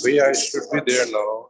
We I should be there now.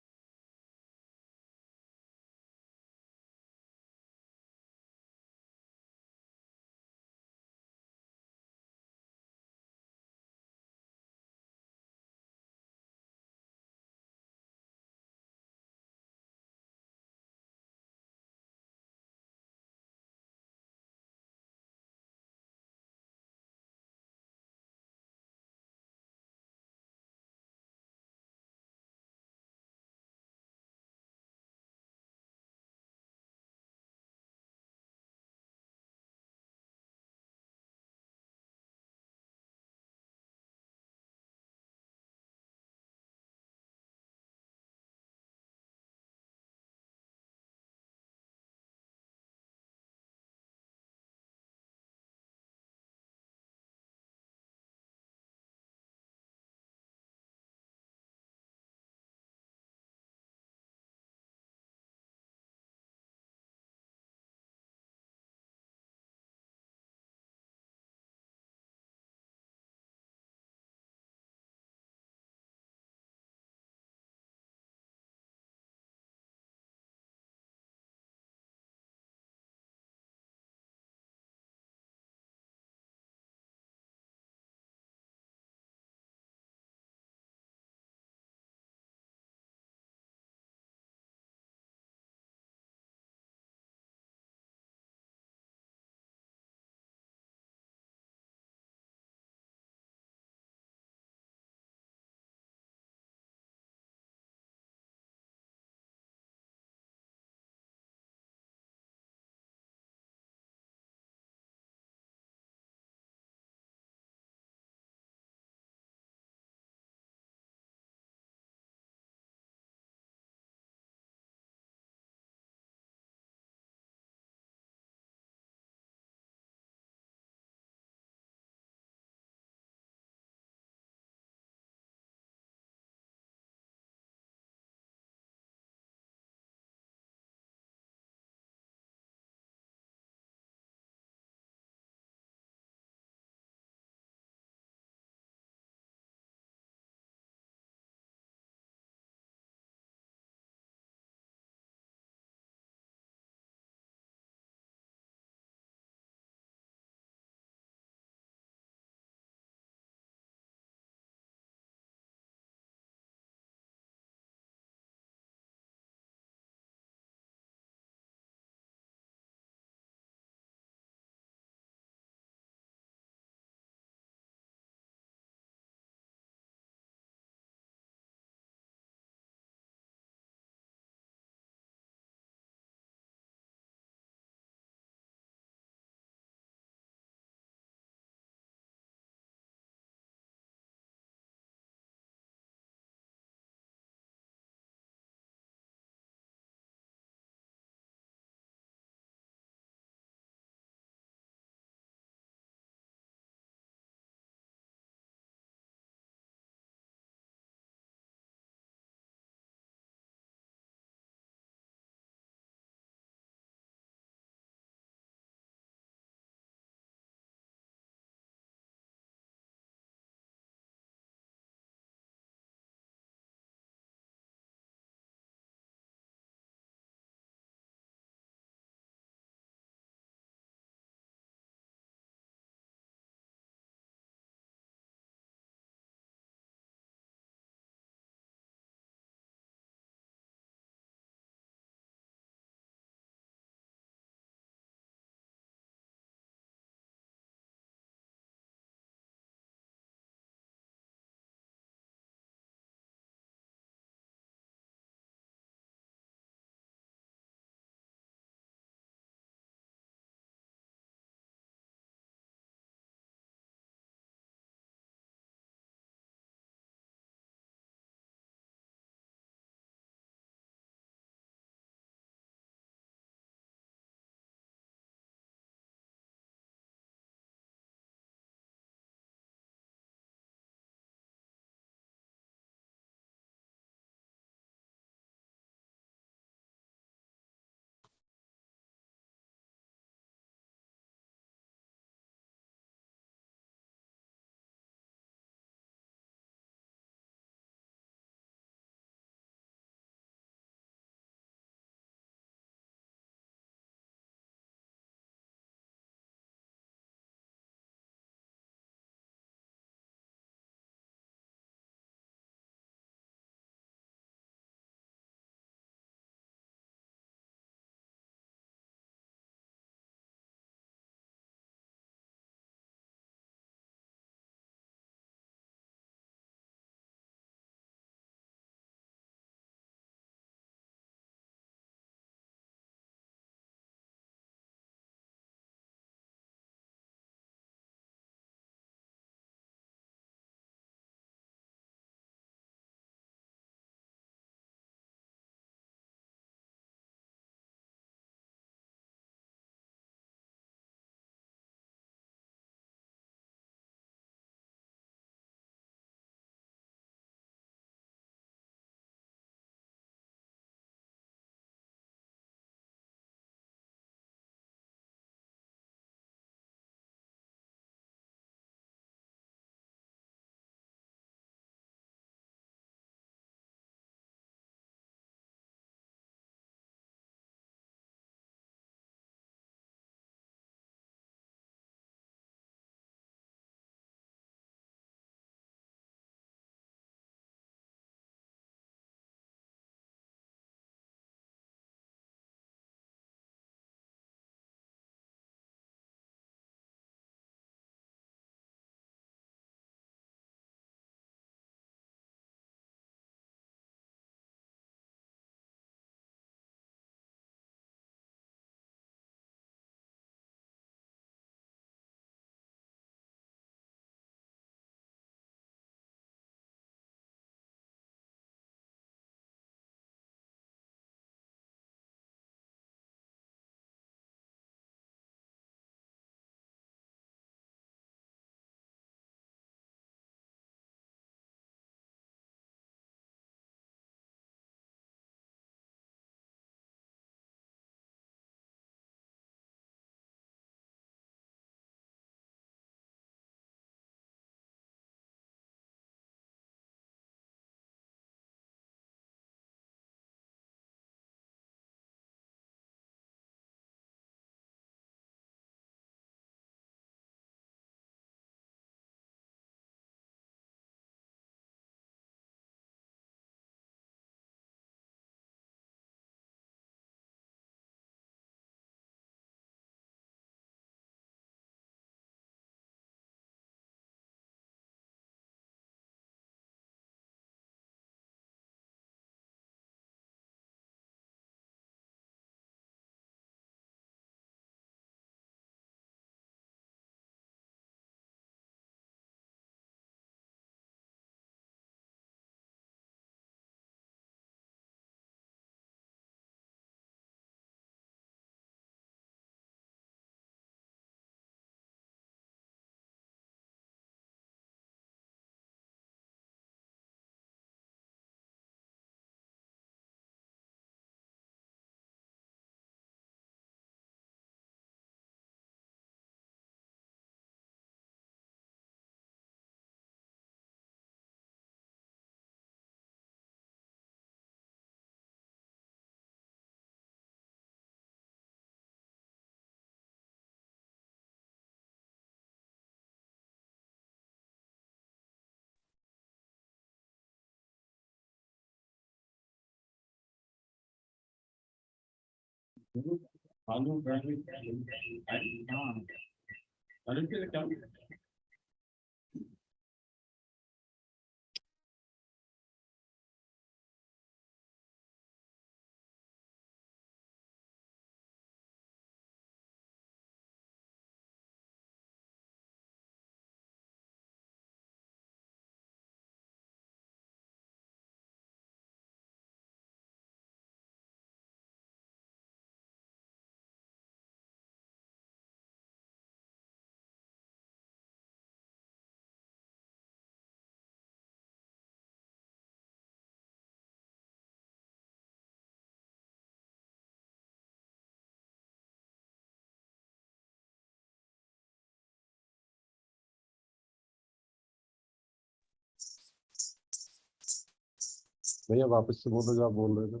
भैया वापस से बोलो जो आप बोल रहे थे।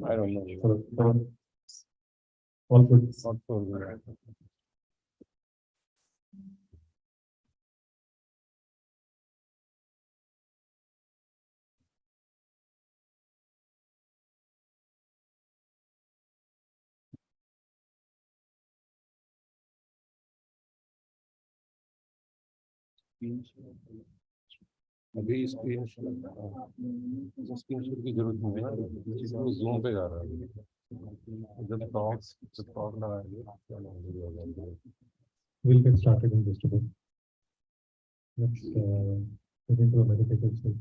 I don't know. All good. All good. अभी स्क्रीनशॉट की जरूरत नहीं है, वो जूम पे जा रहा है। जब टॉक लगाएंगे We'll get started in just a bit. Let's get into a meditative state.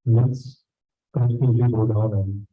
Let's completely go down and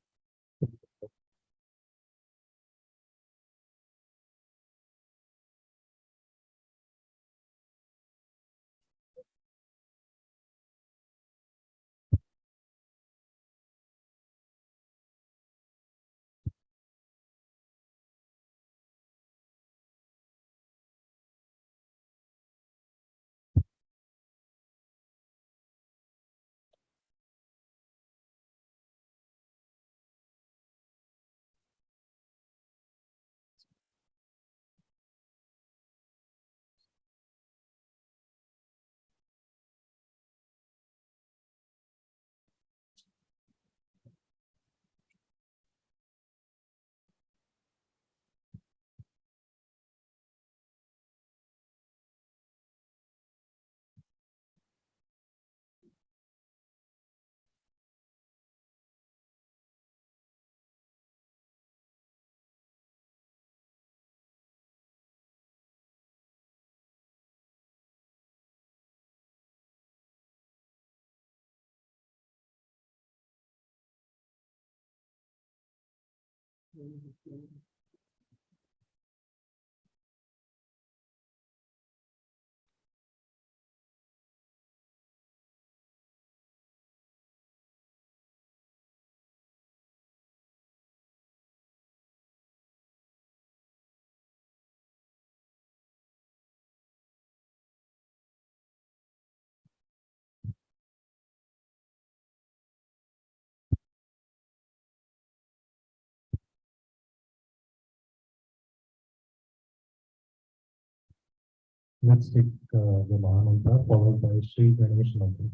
let's take the Maha followed by Shri Ganesh Mantra.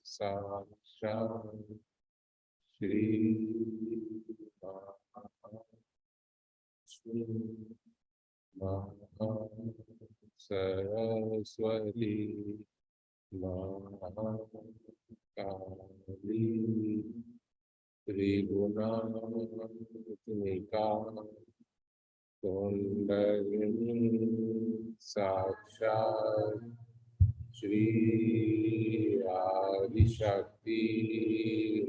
Sahaja, Shri, Shri. Saraswati Mahakali त्रिगुणात्मिका kundalini साक्षात् श्री आदिशक्ति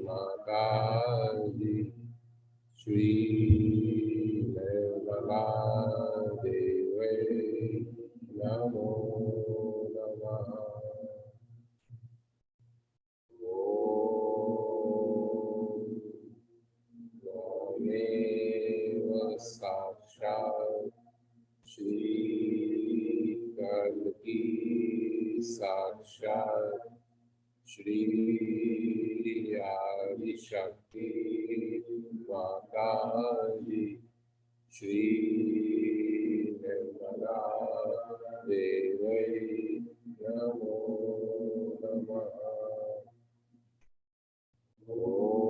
माताजी श्री निर्मला देवे नमो नमः। ओमेव साक्षात् श्री कल्की साक्षात् श्री आदिशक्ति माताजी श्री निर्मला देवै नमो नमः। ओमेव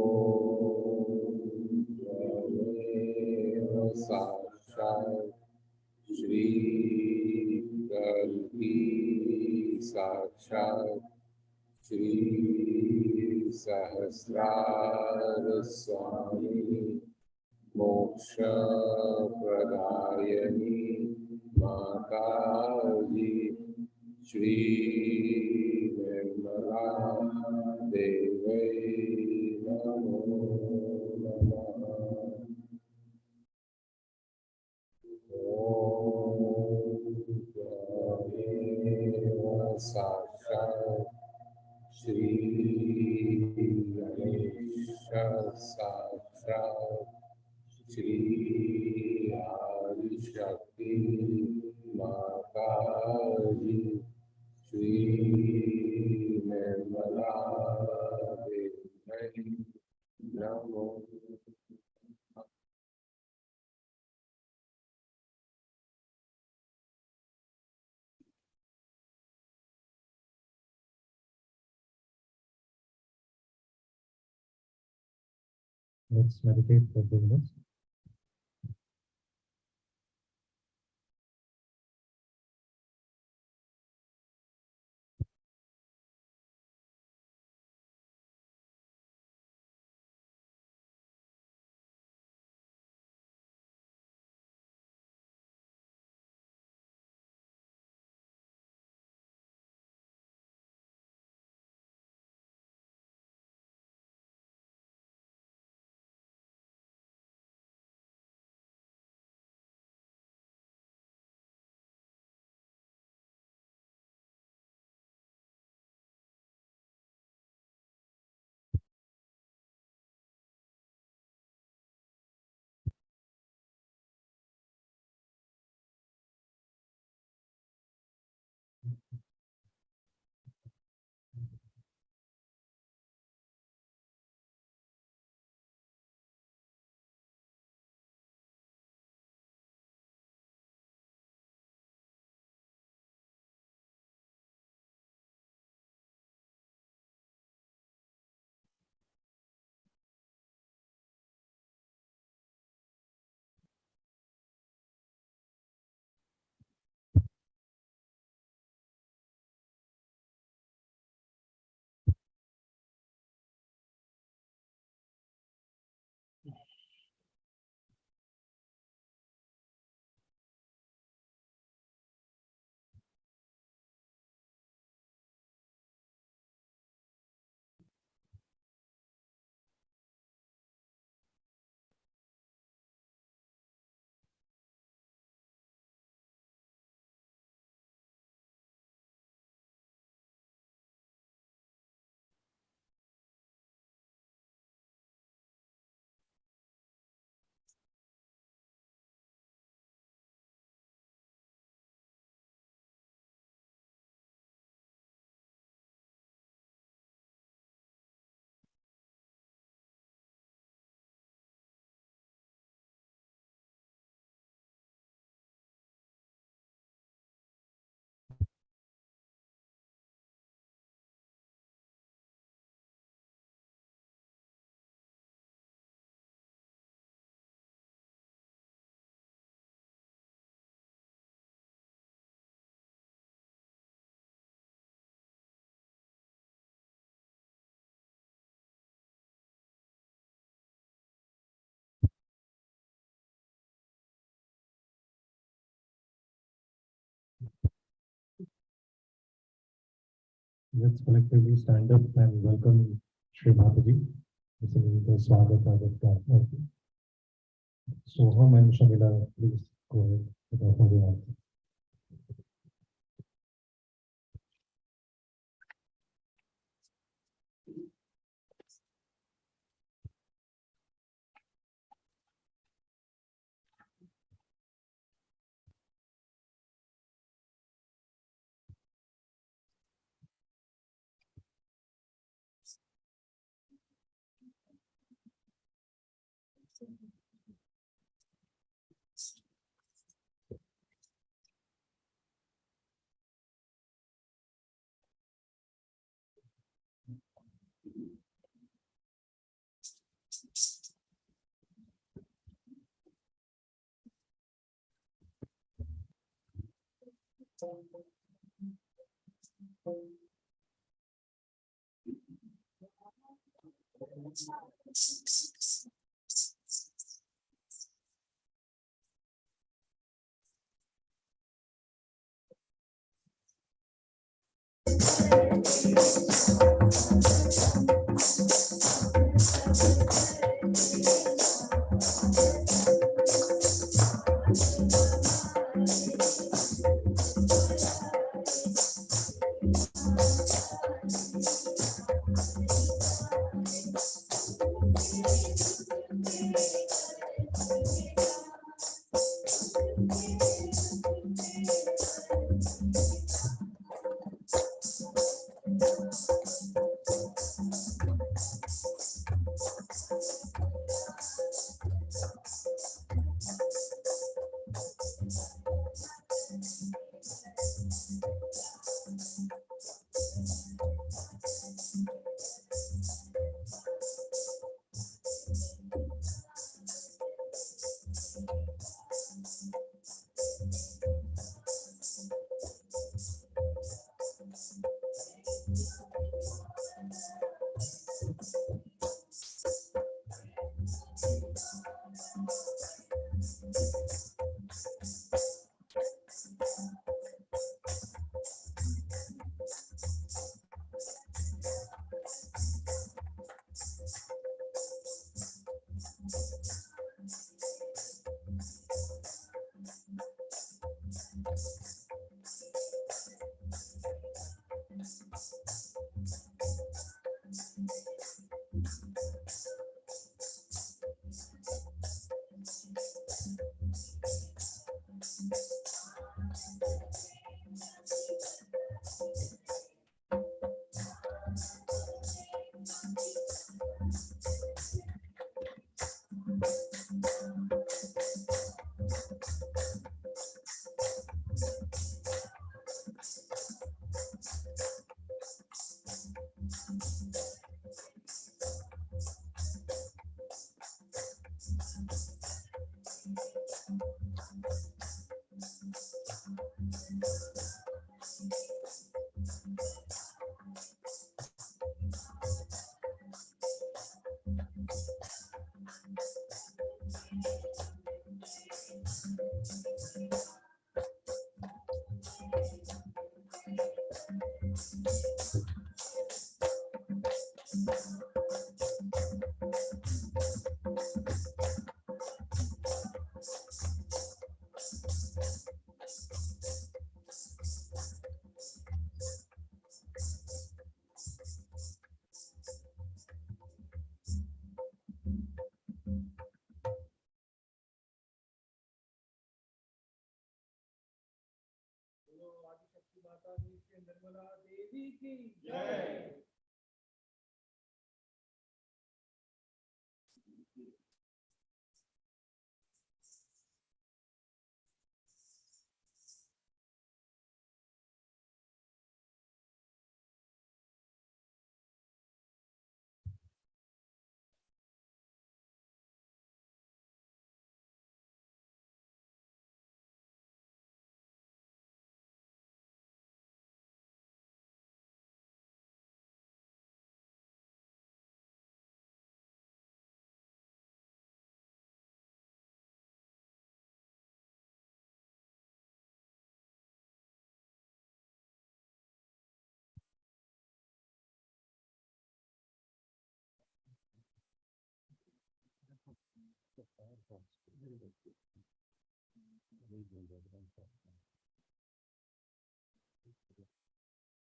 साक्षात् श्री कल्की साक्षात् श्री सहस्रार स्वामी मोक्ष प्रदायनी माताजी श्री निर्मला देवै नमो नमः। ओमेव साक्षात् श्री गणेश साक्षात् श्री आदिशक्ति माताजी श्री निर्मला देवै नमो। Let's meditate for 2 minutes. Let's collectively stand up and welcome Shri Mataji, singing the Swagata Gata. Soham and Shamila, please go ahead with the holy answer.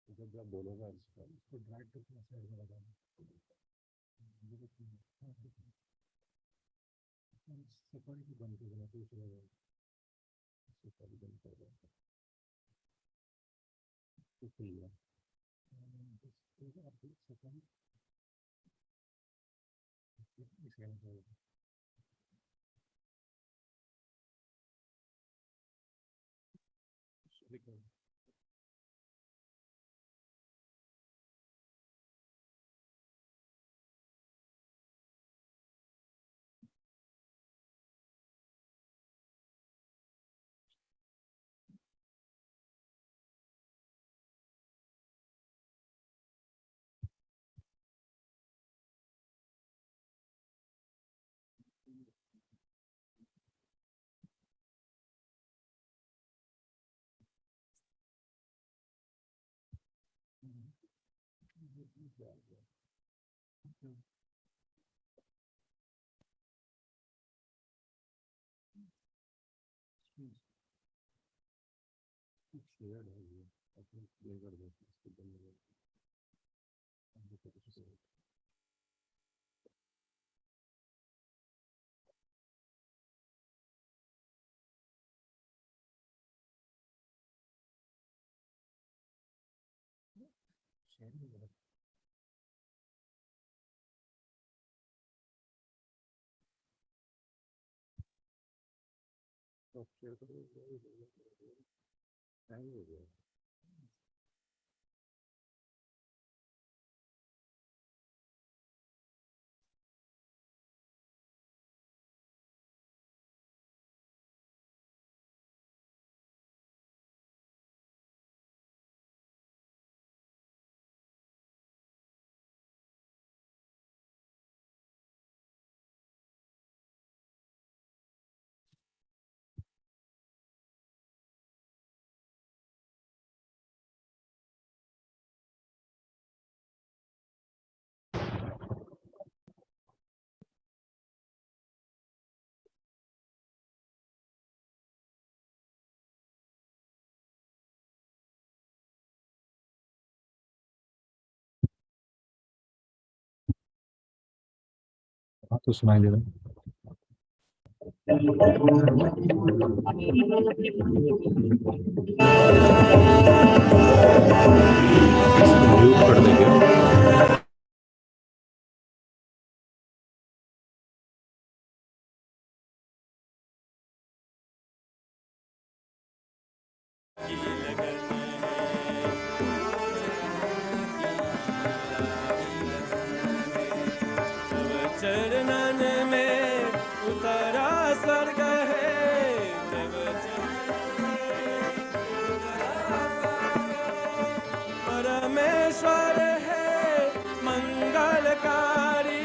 जब जब बोलोगा इसको ड्राइव तो अपना साइड में लगाना सफाई की बंद कर देना तो चलेगा सफाई बंद कर देना तो सही है आप सफाई इसके अंदर शेयर है ये अपने प्ले कर दो इसको बंद कर दो शेयर तो शेयर करो हैंग हो गया हाँ तो सुनाई दे रहा म्यूट कर देंगे चरणन में उतरा स्वर्ग है परमेश्वर है मंगलकारी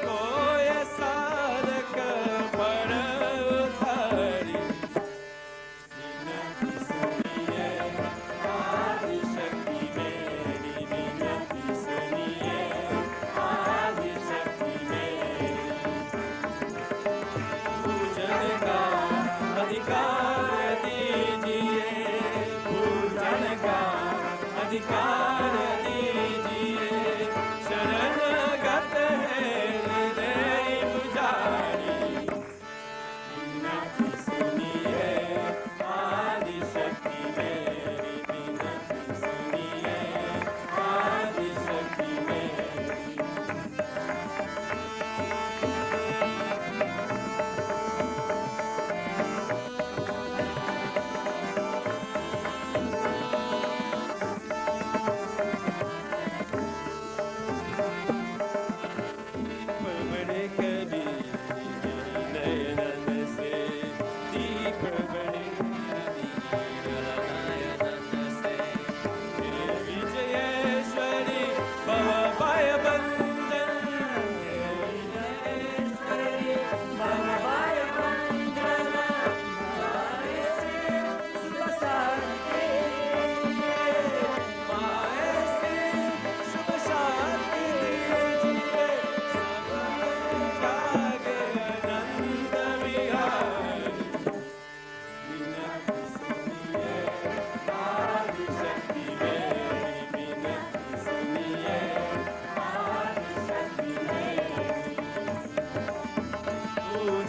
कोई साधक पर उतारी अधिकार दीजिए शरणगत है हृदय पुजारी विनती सुनिए आदि शक्ति मेरी विनती सुनिए आदि शक्ति मेरी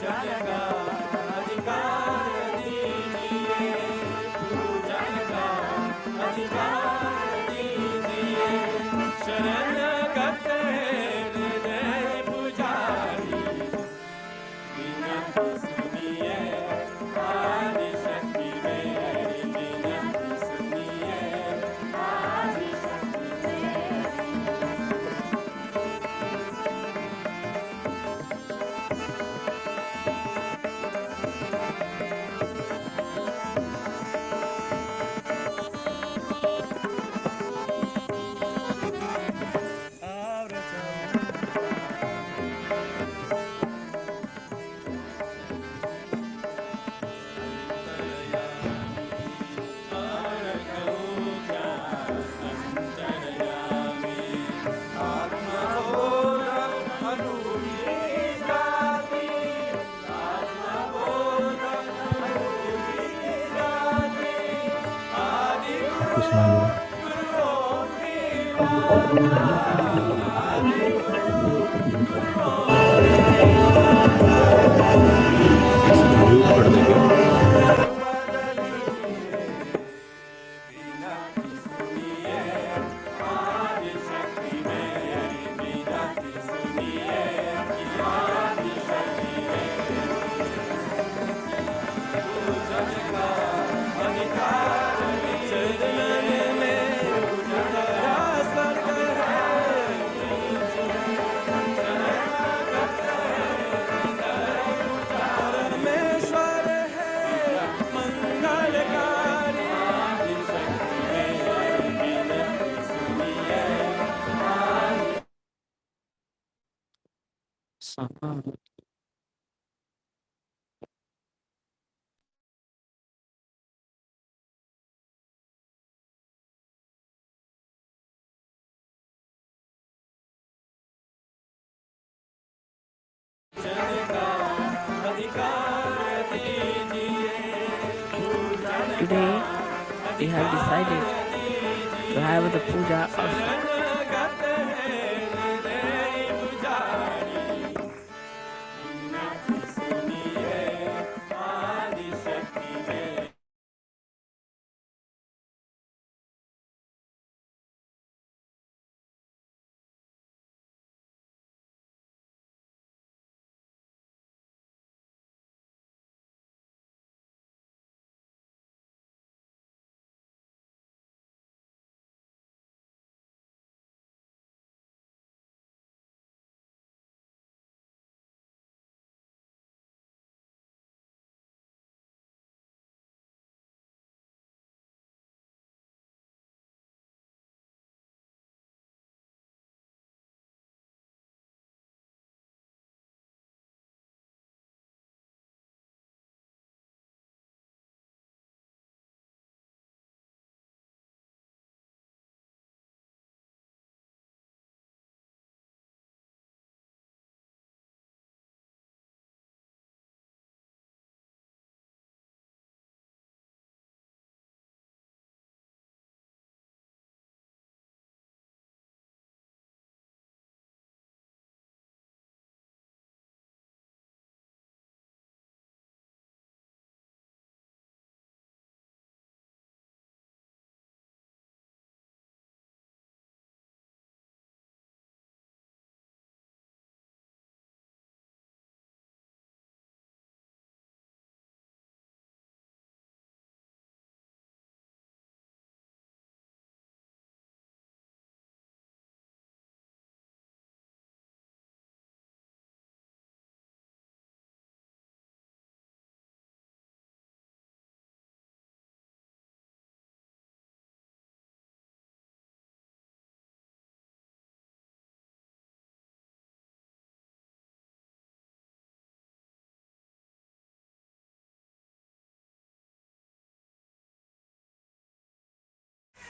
पूजन का अधिकार दीजिए, पूजन का अधिकार दीजिए। शरणगत हृदय पुजारी, विनती सुनिए आदि शक्ति मेरी, विनती सुनिए आदि शक्ति मेरी। Krishna. म्यूट कर देंगे। Today we have decided to have the puja of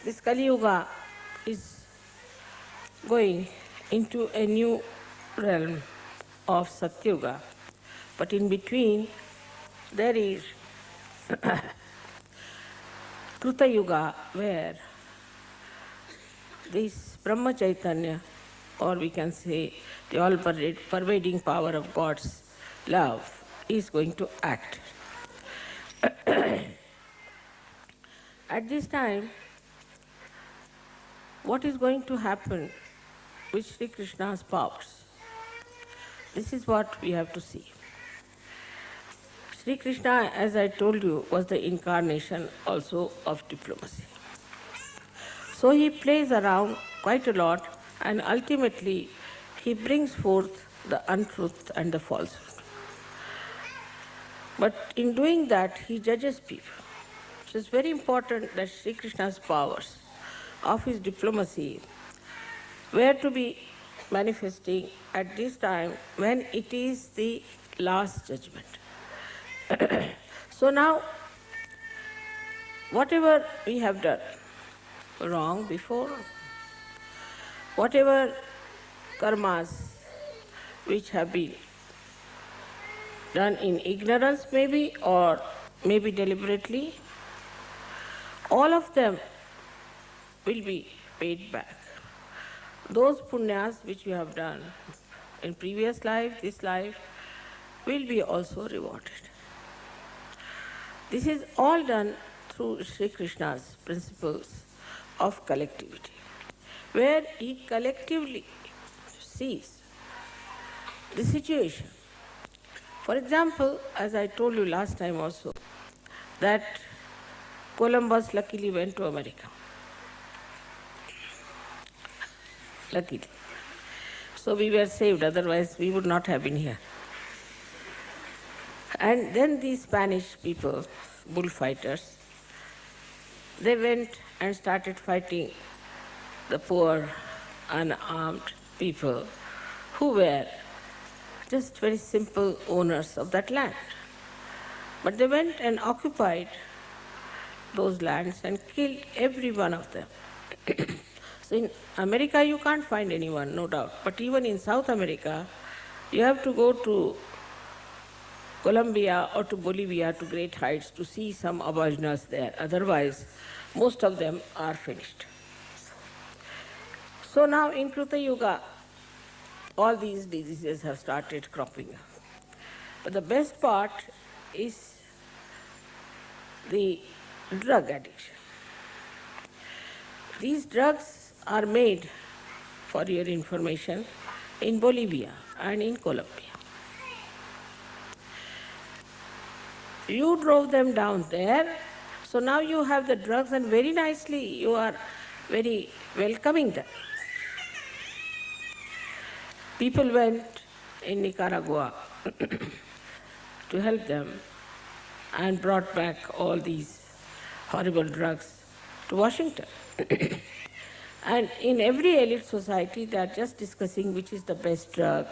this Kali Yuga is going into a new realm of Satyuga, but in between there is Kruta Yuga, where this Brahma Chaitanya, or we can say the all-pervading power of God's love, is going to act. At this time, what is going to happen with Sri Krishna's powers? This is what we have to see. Sri Krishna, as I told you, was the incarnation also of diplomacy. So he plays around quite a lot, and ultimately he brings forth the untruth and the falsehood. But in doing that, he judges people. So it's very important that Sri Krishna's powers of his diplomacy were to be manifesting at this time when it is the last judgment. So now, whatever we have done wrong before, whatever karmas which have been done in ignorance maybe, or maybe deliberately, all of them will be paid back. Those punyas which you have done in previous life, this life, will be also rewarded. This is all done through Sri Krishna's principles of collectivity, where he collectively sees the situation. For example, as I told you last time also, that Columbus luckily went to America. Luckily. So we were saved, otherwise we would not have been here. And then these Spanish people, bullfighters, they went and started fighting the poor, unarmed people who were just very simple owners of that land. But they went and occupied those lands and killed every one of them. So in America you can't find anyone, no doubt. But even in South America, you have to go to Colombia or to Bolivia, to great heights, to see some aboriginals there. Otherwise, most of them are finished. So now in Kruta Yuga, all these diseases have started cropping up. But the best part is the drug addiction. These drugs are made, for your information, in Bolivia and in Colombia. You drove them down there, so now you have the drugs, and very nicely you are very welcoming them. People went in Nicaragua to help them and brought back all these horrible drugs to Washington. And in every elite society, they are just discussing which is the best drug,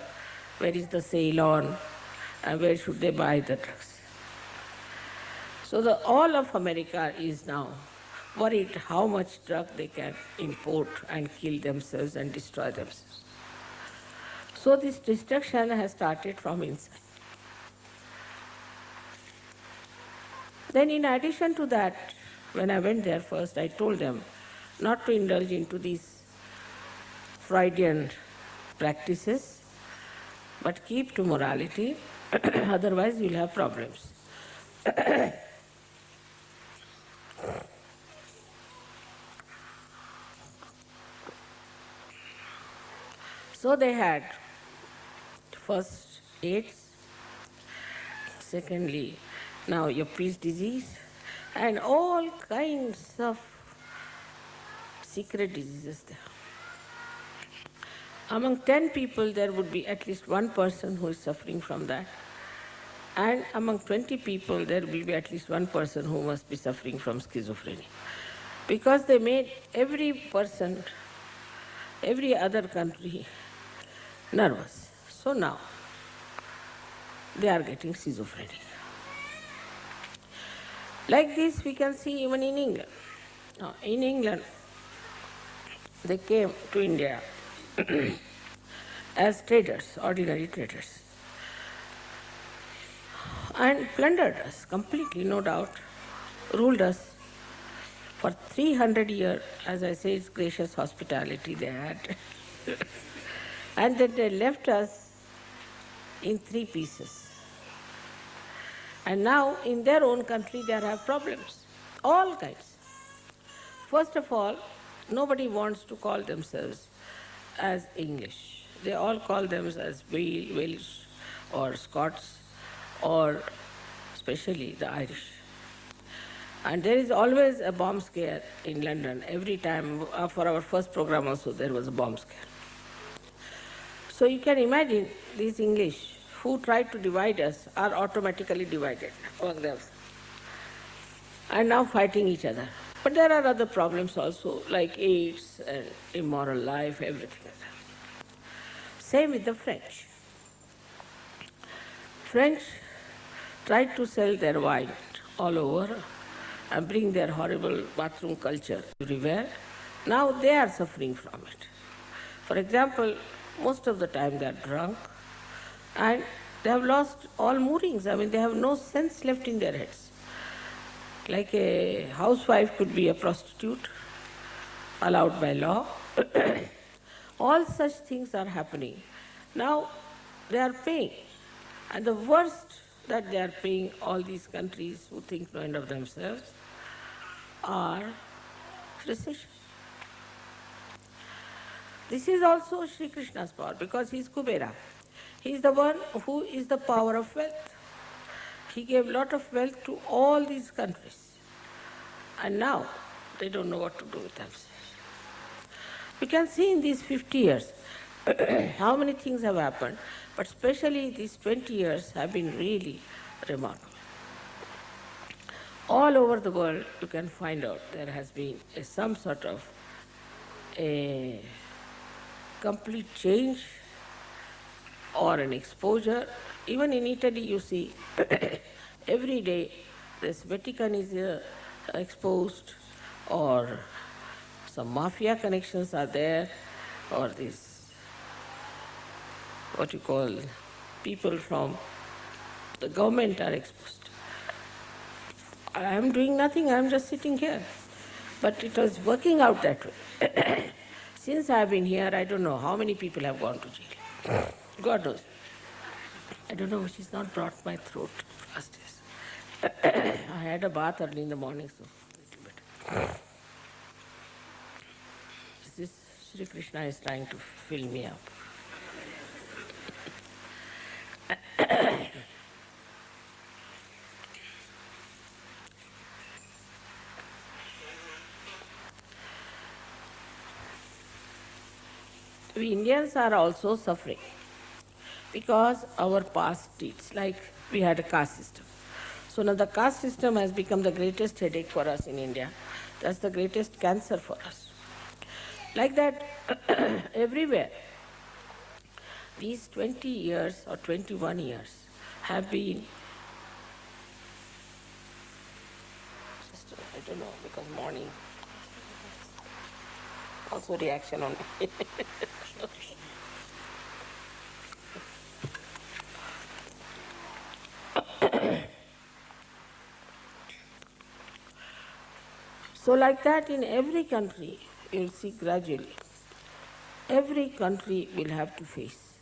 where is the sale on, and where should they buy the drugs. So all of America is now worried how much drug they can import and kill themselves and destroy themselves. So this destruction has started from inside. Then in addition to that, when I went there first, I told them not to indulge into these Freudian practices, but keep to morality, otherwise you'll have problems. So they had first AIDS, secondly now Yuppies disease, and all kinds of secret diseases there. Among 10 people, there would be at least one person who is suffering from that. And among 20 people, there will be at least one person who must be suffering from schizophrenia. Because they made every person, every other country nervous. So now, they are getting schizophrenia. Like this, we can see even in England. Now, in England, they came to India as traders, ordinary traders, and plundered us completely, no doubt, ruled us for 300 years. As I say, it's gracious hospitality they had. And then they left us in 3 pieces. And now in their own country they have problems, all kinds. First of all, nobody wants to call themselves as English. They all call themselves as Welsh or Scots or especially the Irish. And there is always a bomb scare in London. Every time, for our first program also, there was a bomb scare. So you can imagine these English who tried to divide us are automatically divided among them and now fighting each other. But there are other problems also, like AIDS and immoral life, everything. Same with the French. French tried to sell their wine all over and bring their horrible bathroom culture everywhere. Now they are suffering from it. For example, most of the time they are drunk and they have lost all moorings. I mean, they have no sense left in their heads. Like a housewife could be a prostitute, allowed by law. All such things are happening. Now they are paying. And the worst that they are paying, all these countries who think no end of themselves, are recession. This is also Shri Krishna's power because he is Kubera. He is the one who is the power of wealth. He gave a lot of wealth to all these countries. And now they don't know what to do with themselves. We can see in these 50 years how many things have happened, but especially these 20 years have been really remarkable. All over the world you can find out there has been some sort of a complete change or an exposure. Even in Italy you see every day this Vatican is exposed, or some mafia connections are there, or this, what you call, people from the government are exposed. I am doing nothing, I am just sitting here. But it was working out that way. Since I have been here, I don't know how many people have gone to jail. God knows. I don't know, she's not brought my throat last days. I had a bath early in the morning, so a little bit. This Shri Krishna is trying to fill me up. We Indians are also suffering because our past deeds, like we had a caste system. So now the caste system has become the greatest headache for us in India. That's the greatest cancer for us. Like that, everywhere, these 20 years or 21 years have been, I don't know, because morning, also reaction on me. So like that in every country, you'll see gradually, every country will have to face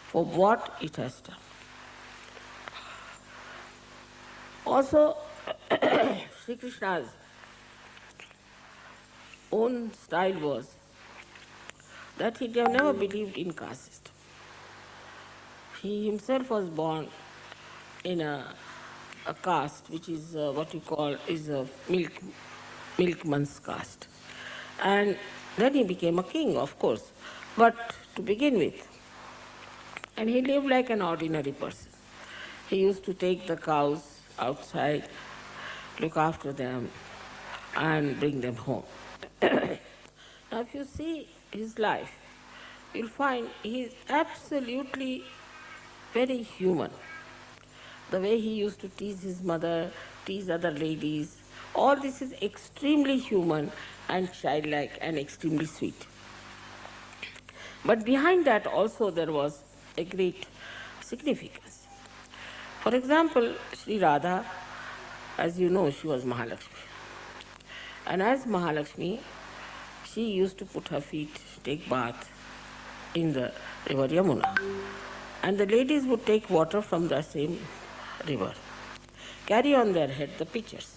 for what it has done. Also, Sri Krishna's own style was that he never believed in caste system. He himself was born in a caste which is what you call is a milkman's caste. And then he became a king, of course, but to begin with. And he lived like an ordinary person. He used to take the cows outside, look after them, and bring them home. Now if you see his life, you'll find he is absolutely very human. The way he used to tease his mother, tease other ladies, all this is extremely human and childlike and extremely sweet. But behind that also there was a great significance. For example, Sri Radha, as you know, she was Mahalakshmi. And as Mahalakshmi, she used to put her feet, take bath in the river Yamuna. And the ladies would take water from the same river. carry on their head the pitchers.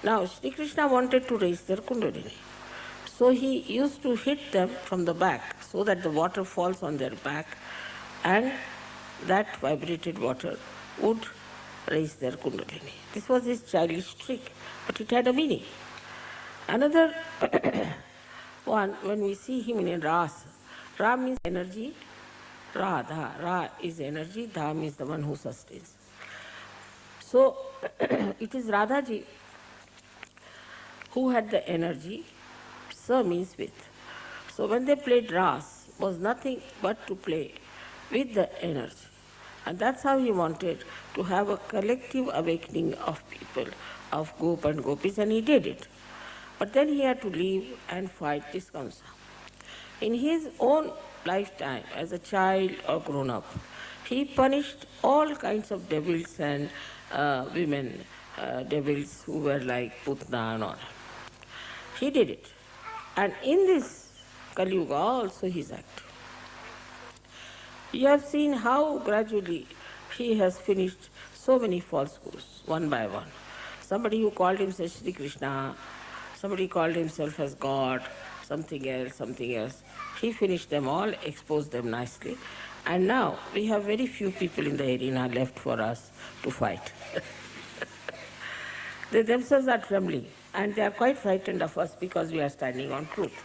Now, Shri Krishna wanted to raise their kundalini. So he used to hit them from the back so that the water falls on their back and that vibrated water would raise their kundalini. This was his childish trick, but it had a meaning. Another one, when we see him in a ras, ra means energy, ra is energy, dha means the one who sustains. So it is Radhaji who had the energy, sa means with. So when they played ras, was nothing but to play with the energy. And that's how he wanted to have a collective awakening of people, of Gop and Gopis, and he did it. But then he had to leave and fight this Kamsa. In his own lifetime, as a child or grown up, he punished all kinds of devils and women, devils who were like Putna and all. He did it. And in this Kali Yuga also he is active. You have seen how gradually he has finished so many false gurus, one by one. Somebody who called himself Shri Krishna, somebody called himself as God, something else. He finished them all, exposed them nicely. And now we have very few people in the arena left for us to fight. They themselves are trembling and they are quite frightened of us because we are standing on truth.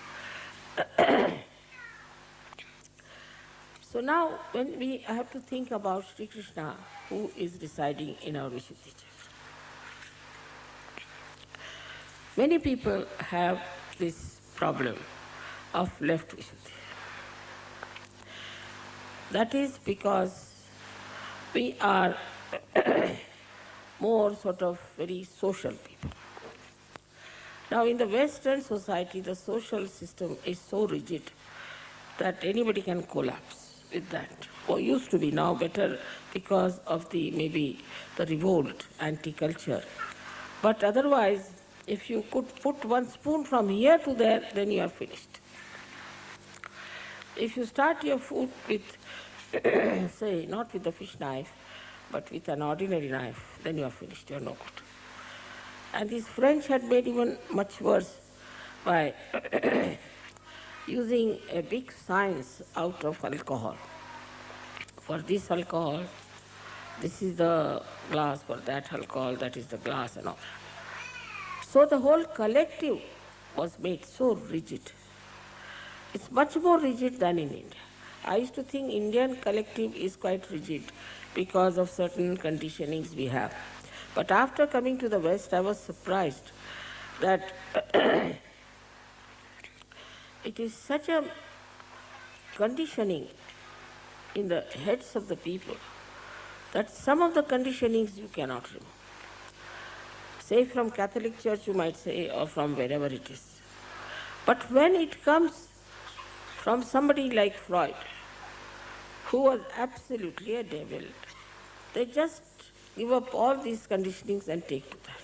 So now when we have to think about Sri Krishna who is residing in our Vishuddhi Chakra. Many people have this problem of left Vishuddhi. That is because we are more sort of very social people. Now in the Western society, the social system is so rigid that anybody can collapse with that. Or used to be, now better because of the maybe the revolt, anti-culture. But otherwise, if you could put one spoon from here to there, then you are finished. If you start your food with, say, not with the fish knife, but with an ordinary knife, then you are finished, you are no good. And these French had made even much worse by using a big science out of alcohol. For this alcohol, this is the glass, for that alcohol, that is the glass and all. So the whole collective was made so rigid. It's much more rigid than in India. I used to think Indian collective is quite rigid because of certain conditionings we have. But after coming to the West, I was surprised that it is such a conditioning in the heads of the people that some of the conditionings you cannot remove. Say from Catholic Church you might say, or from wherever it is. But when it comes from somebody like Freud, who was absolutely a devil, they just give up all these conditionings and take to that.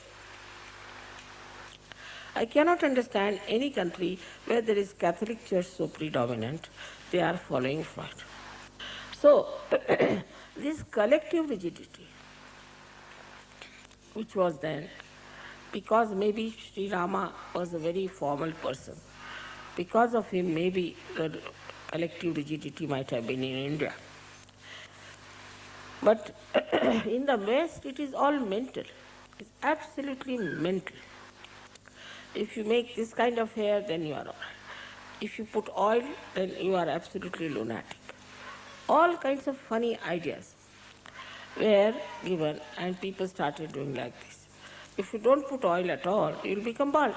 I cannot understand any country where there is Catholic Church so predominant, they are following Freud. So, this collective rigidity, which was then, because maybe Sri Rama was a very formal person, because of him maybe the collective rigidity might have been in India. But in the West, it is all mental. It's absolutely mental. If you make this kind of hair, then you are all right. If you put oil, then you are absolutely lunatic. All kinds of funny ideas were given and people started doing like this. If you don't put oil at all, you will become bald.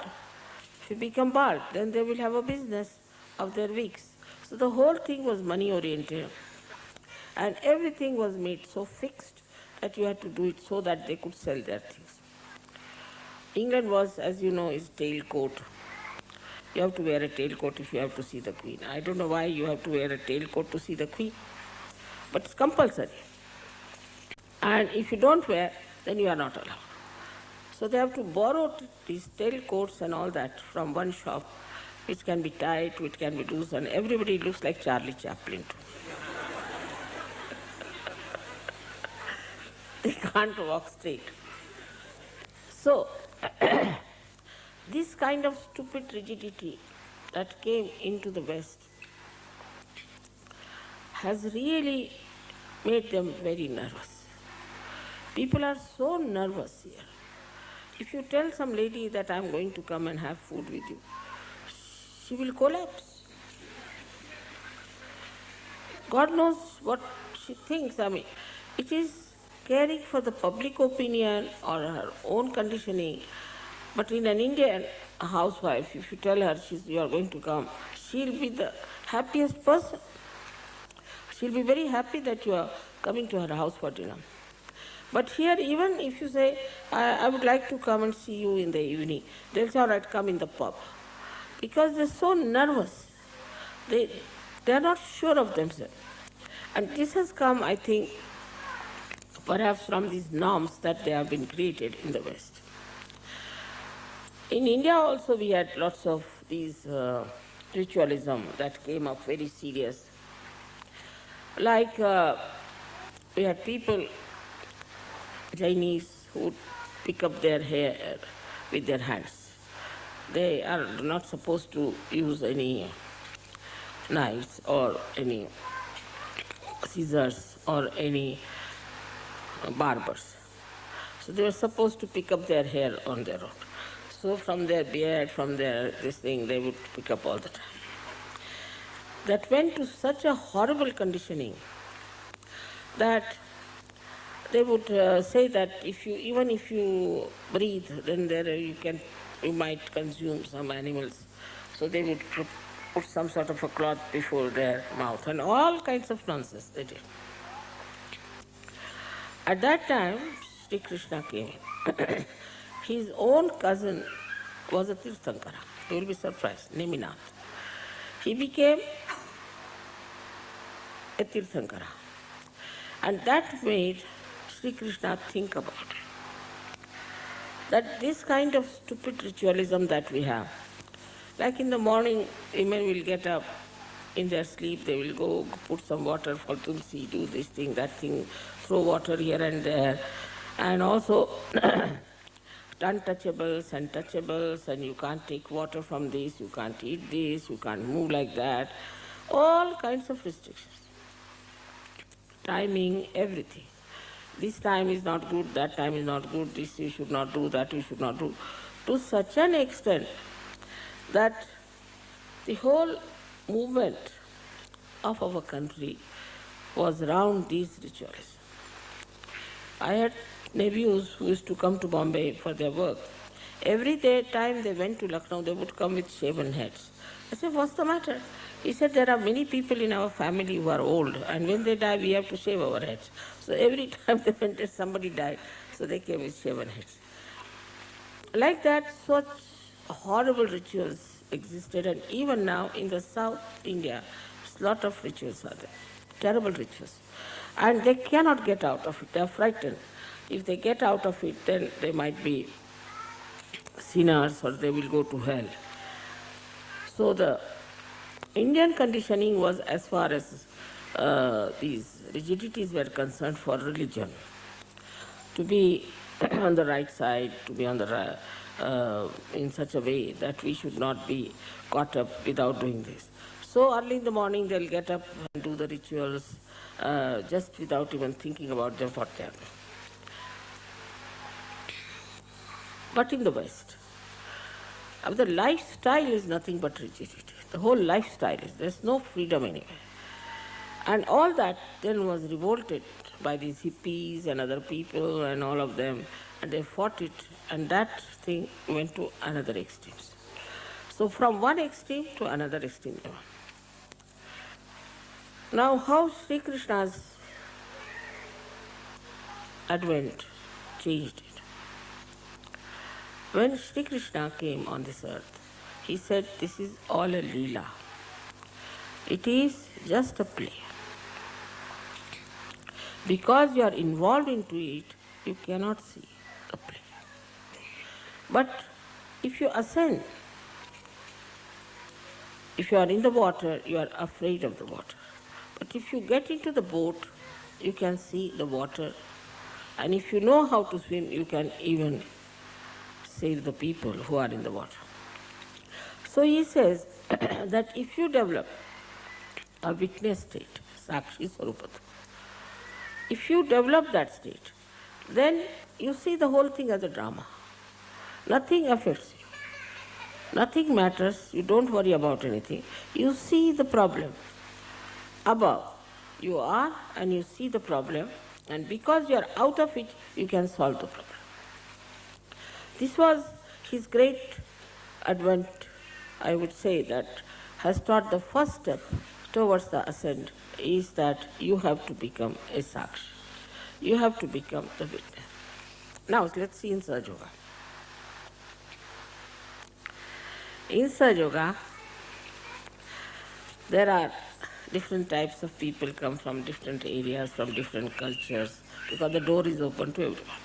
If you become bald, then they will have a business of their wigs. So the whole thing was money oriented. And everything was made so fixed that you had to do it so that they could sell their things. England was, as you know, is tailcoat. You have to wear a tailcoat if you have to see the Queen. I don't know why you have to wear a tailcoat to see the Queen, but it's compulsory. And if you don't wear, then you are not allowed. So they have to borrow these tailcoats and all that from one shop, which can be tight, which can be loose, and everybody looks like Charlie Chaplin too. they can't walk straight. So, this kind of stupid rigidity that came into the West has really made them very nervous. People are so nervous here. If you tell some lady that I'm going to come and have food with you, she will collapse. God knows what she thinks. I mean, it is caring for the public opinion or her own conditioning. But in an Indian housewife, if you tell her you are going to come, she'll be the happiest person. She'll be very happy that you are coming to her house for dinner. But here, even if you say, I would like to come and see you in the evening, they'll say, all right, come in the pub. Because they're so nervous. They're not sure of themselves. And this has come, I think, perhaps from these norms that they have been created in the West. In India also we had lots of these ritualism that came up very serious. Like we had people, Chinese, who would pick up their hair with their hands. They are not supposed to use any knives or any scissors or any barbers. So they were supposed to pick up their hair on their own. So from their beard, from their this thing, they would pick up all the time. That went to such a horrible conditioning that they would say that even if you breathe, then you might consume some animals. So they would put some sort of a cloth before their mouth and all kinds of nonsense they did. At that time, Sri Krishna came in. His own cousin was a Tirthankara. You will be surprised, Neminath. He became a Tirthankara. And that made Sri Krishna think about it. That this kind of stupid ritualism that we have, like in the morning, women will get up in their sleep, they will go put some water for Tulsi, do this thing, that thing, throw water here and there, and also untouchables and touchables, and you can't take water from this, you can't eat this, you can't move like that, all kinds of restrictions. Timing, everything. This time is not good, that time is not good, this you should not do, that you should not do. To such an extent that the whole movement of our country was around these rituals. I had nephews who used to come to Bombay for their work. Every time they went to Lucknow, they would come with shaven heads. I said, what's the matter? He said, there are many people in our family who are old, and when they die, we have to shave our heads. So every time they went there, somebody died, so they came with shaven heads. Like that, such horrible rituals existed, and even now in the South India, a lot of rituals are there, terrible rituals. And they cannot get out of it, they are frightened. If they get out of it, then they might be sinners or they will go to hell. So the Indian conditioning was, as far as these rigidities were concerned, for religion. To be on the right side, to be on the in such a way that we should not be caught up without doing this. So early in the morning they'll get up and do the rituals just without even thinking about them, what they are doing. But in the West, the lifestyle is nothing but rigidity. The whole lifestyle is, there's no freedom anywhere. And all that then was revolted by these hippies and other people and all of them, and they fought it, and that thing went to another extreme. So from one extreme to another extreme. Now how Sri Krishna's advent changed it. When Sri Krishna came on this earth, he said, this is all a leela. It is just a play. Because you are involved into it, you cannot see the play. But if you ascend, if you are in the water, you are afraid of the water. But if you get into the boat, you can see the water And if you know how to swim, you can even save the people who are in the water. So he says that if you develop a witness state, Sakshi Swarupata, if you develop that state, then you see the whole thing as a drama. Nothing affects you. Nothing matters. You don't worry about anything. You see the problem above. You are and you see the problem, and because you are out of it, you can solve the problem. This was his great advent, I would say, that has taught the first step towards the ascent is that you have to become a Sakshi. You have to become the witness. Now let's see in Sahaja Yoga. In Sahaja Yoga, there are different types of people come from different areas, from different cultures, because the door is open to everyone.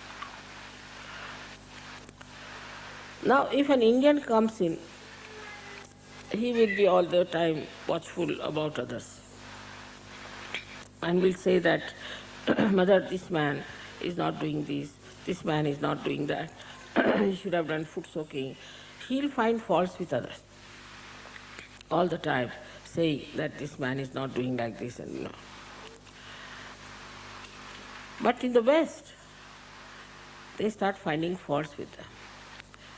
Now, if an Indian comes in, he will be all the time watchful about others and will say that, Mother, this man is not doing this man is not doing that, he should have done foot soaking. He'll find faults with others all the time, saying that this man is not doing like this and you know. But in the West, they start finding faults with them.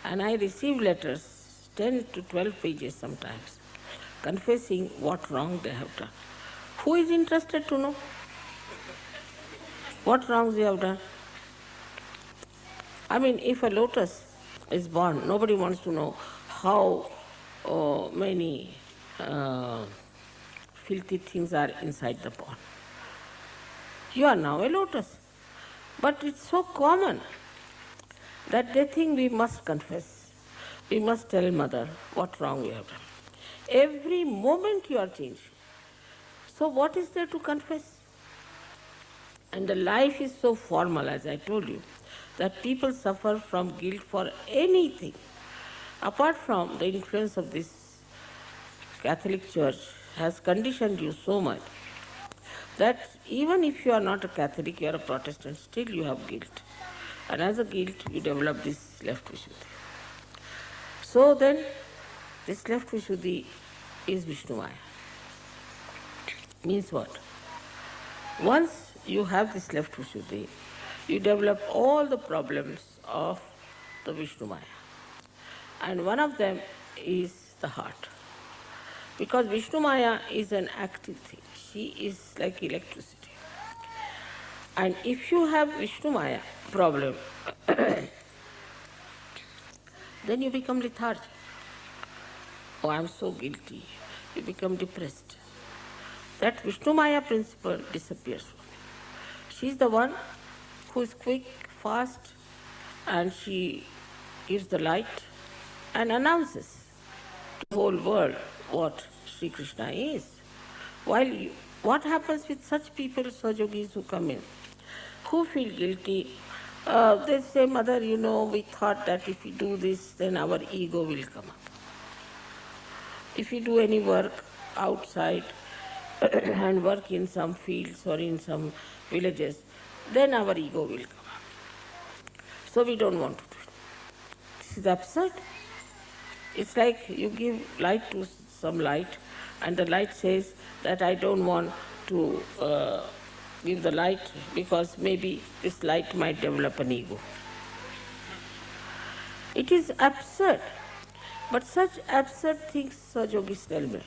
And I receive letters, 10 to 12 pages sometimes, confessing what wrong they have done. Who is interested to know what wrongs they have done? I mean, if a lotus is born, nobody wants to know how many filthy things are inside the pond. You are now a lotus. But it's so common that they think we must confess. We must tell Mother what wrong we have done. Every moment you are changing. So what is there to confess? And the life is so formal, as I told you, that people suffer from guilt for anything. Apart from the influence of this Catholic Church has conditioned you so much that even if you are not a Catholic, you are a Protestant, still you have guilt. And as a guilt, you develop this left Vishuddhi. So then, this left Vishuddhi is Vishnumaya. Means what? Once you have this left Vishuddhi, you develop all the problems of the Vishnumaya. And one of them is the heart. Because Vishnumaya is an active thing. She is like electricity. And if you have Vishnumaya problem, then you become lethargic. Oh, I'm so guilty. You become depressed. That Vishnumaya principle disappears from you. She is the one who is quick, fast, and she gives the light and announces to the whole world what Shri Krishna is. While what happens with such people, Sahajogis who come in, who feel guilty, they say, Mother, you know, we thought that if we do this, then our ego will come up. If we do any work outside and work in some fields or in some villages, then our ego will come up. So we don't want to do it. This is absurd. It's like you give light to some light, and the light says that I don't want to give the light because maybe this light might develop an ego. It is absurd. But such absurd things Sahajogis tell me.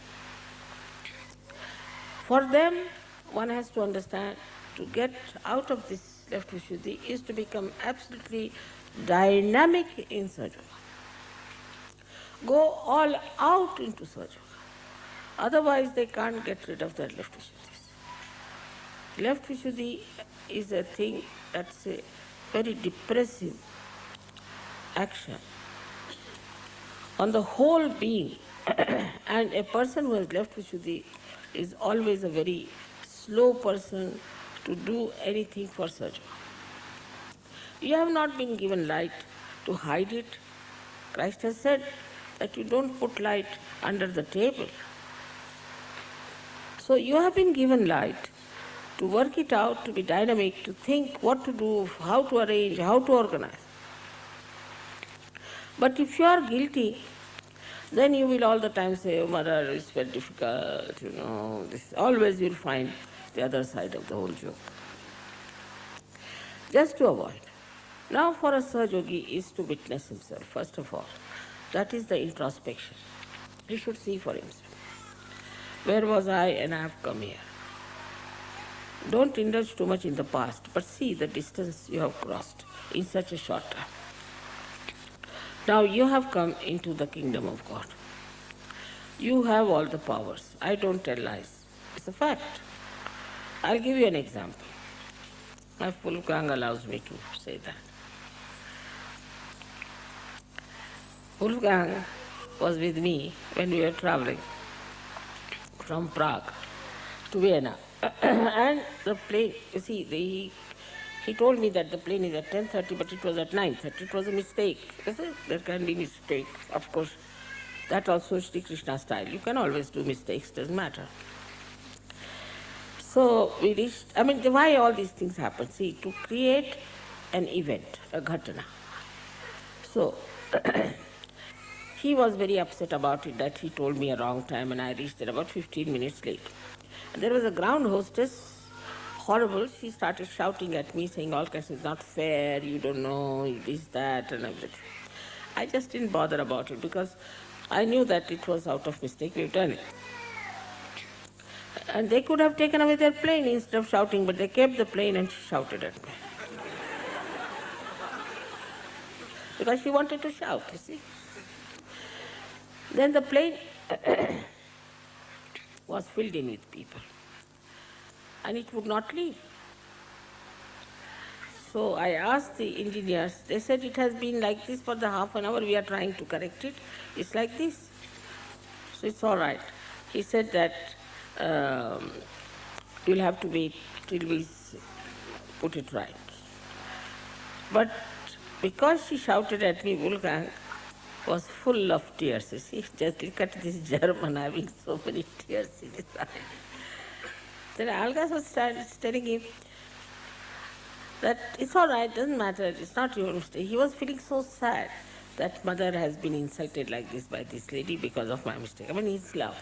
For them, one has to understand, to get out of this left Vishuddhi is to become absolutely dynamic in Sahaja Yoga. Go all out into Sahaja Yoga. Otherwise, they can't get rid of their left Vishuddhis. Left Vishuddhi is a thing that's a very depressive action on the whole being. And a person who has left Vishuddhi is always a very slow person to do anything for Sahaja Yoga. You have not been given light to hide it. Christ has said that you don't put light under the table. So you have been given light to work it out, to be dynamic, to think what to do, how to arrange, how to organize. But if you are guilty, then you will all the time say, oh, mother, it's very difficult, this. Always you'll find the other side of the whole joke. Just to avoid. Now for a Sahaja is to witness himself, first of all. That is the introspection. He should see for himself. Where was I and I have come here? Don't indulge too much in the past, but see the distance you have crossed in such a short time. Now you have come into the kingdom of God. You have all the powers. I don't tell lies. It's a fact. I'll give you an example. My full gang allows me to say that. Wolfgang was with me when we were traveling from Prague to Vienna. And the plane, you see, he told me that the plane is at 10:30, but it was at 9:30. It was a mistake. There can be mistake, of course. That also is Shri Kirshna style. You can always do mistakes, doesn't matter. So we reached, why all these things happen? See, to create an event, a ghatana. So, he was very upset about it, that he told me a wrong time and I reached there about 15 minutes late. And there was a ground hostess, horrible. She started shouting at me, saying all kinds of, it's not fair, you don't know, this, that, and everything. I just didn't bother about it because I knew that it was out of mistake, we've done it. And they could have taken away their plane instead of shouting, but they kept the plane and she shouted at me. Because she wanted to shout, you see. Then the plane was filled in with people. And it would not leave. So I asked the engineers, they said it has been like this for the half an hour, we are trying to correct it. It's like this. So it's all right. He said that you'll have to wait till we put it right. But because she shouted at me, Wolfgang was full of tears. You see, just look at this German having so many tears in his eyes. Then Alga was telling him that it's all right, doesn't matter, it's not your mistake. He was feeling so sad that mother has been insulted like this by this lady because of my mistake. His love.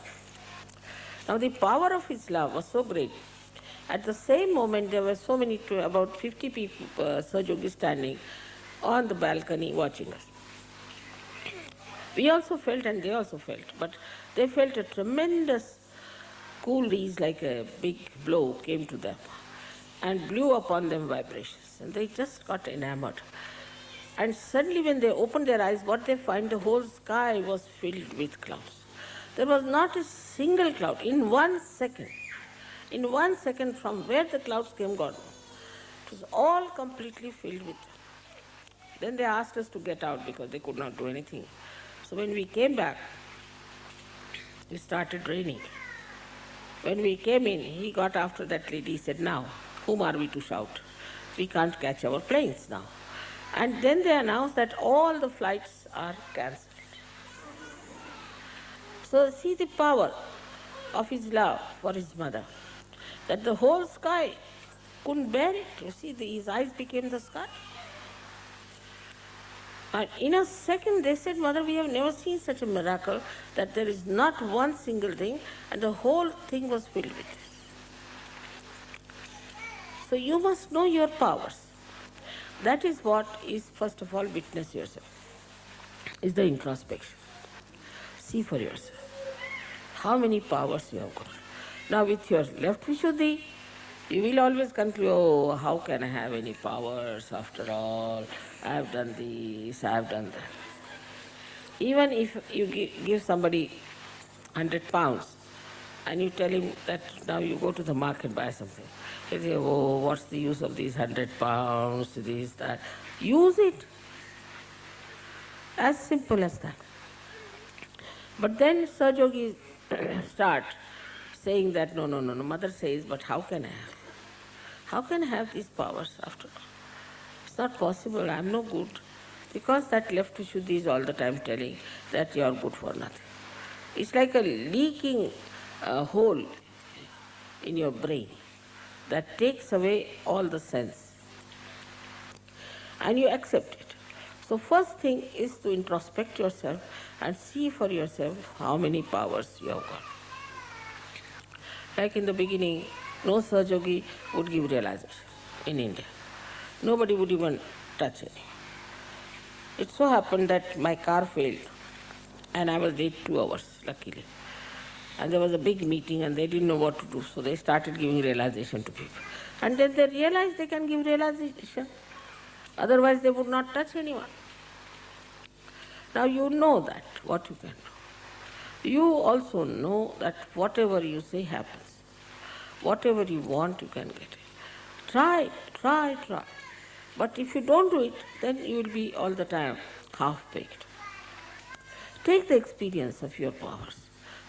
Now the power of his love was so great. At the same moment, there were so many, about 50 people, Sahaja standing on the balcony watching us. We also felt and they also felt, but they felt a tremendous cool breeze like a big blow came to them and blew upon them vibrations. And they just got enamored. And suddenly when they opened their eyes, what they find, the whole sky was filled with clouds. There was not a single cloud in 1 second. In 1 second from where the clouds came, God knows. It was all completely filled with them. Then they asked us to get out because they could not do anything. So when we came back, it started raining. When we came in, he got after that lady, he said, now, whom are we to shout? We can't catch our planes now. And then they announced that all the flights are cancelled. So see the power of his love for his mother, that the whole sky couldn't bear it. You see, his eyes became the sky. And in a second they said, Mother, we have never seen such a miracle that there is not one single thing, and the whole thing was filled with it. So you must know your powers. That is what is, first of all, witness yourself, is the introspection. See for yourself how many powers you have got. Now with your left Vishuddhi, you will always conclude, oh, how can I have any powers after all? I have done this, I have done that. Even if you give somebody 100 pounds and you tell him that now you go to the market and buy something, he'll say, oh, what's the use of these 100 pounds, this, that. Use it. As simple as that. But then Sahaja start saying that, no, mother says, but how can I have? How can I have these powers after all? It's not possible, I'm no good. Because that left Vishuddhi is all the time telling that you are good for nothing. It's like a leaking hole in your brain. that takes away all the sense. And you accept it. So first thing is to introspect yourself and see for yourself how many powers you have got. Like in the beginning, no Sahaja would give realization in India. Nobody would even touch it. It so happened that my car failed and I was late 2 hours, luckily. And there was a big meeting and they didn't know what to do, so they started giving realization to people. And then they realized they can give realization. Otherwise they would not touch anyone. Now you know that, what you can do. You also know that whatever you say happens. Whatever you want, you can get it. Try. But if you don't do it, then you will be all the time half-baked. Take the experience of your powers.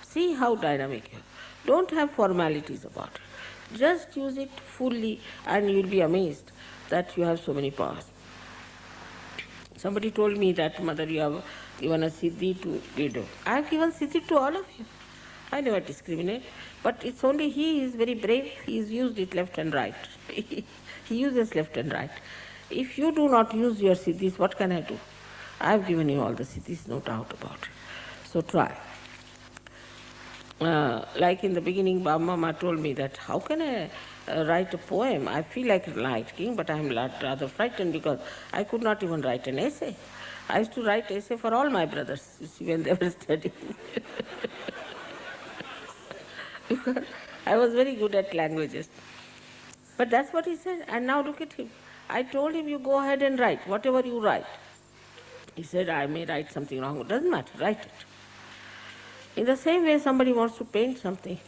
See how dynamic you are. Don't have formalities about it. Just use it fully and you will be amazed that you have so many powers. Somebody told me that, Mother, you have given a siddhi to Guido. I have given siddhi to all of you. I never discriminate. But it's only he is very brave. He has used it left and right. He uses left and right. If you do not use your siddhis, what can I do? I have given you all the siddhis, no doubt about it. So try. Like in the beginning, Baba Mama told me that how can I write a poem? I feel like writing, but I am rather frightened because I could not even write an essay. I used to write essay for all my brothers, you see, when they were studying. Because I was very good at languages. But that's what he said, and now look at him. I told him, you go ahead and write, whatever you write. He said, I may write something wrong. It doesn't matter, write it. In the same way, somebody wants to paint something.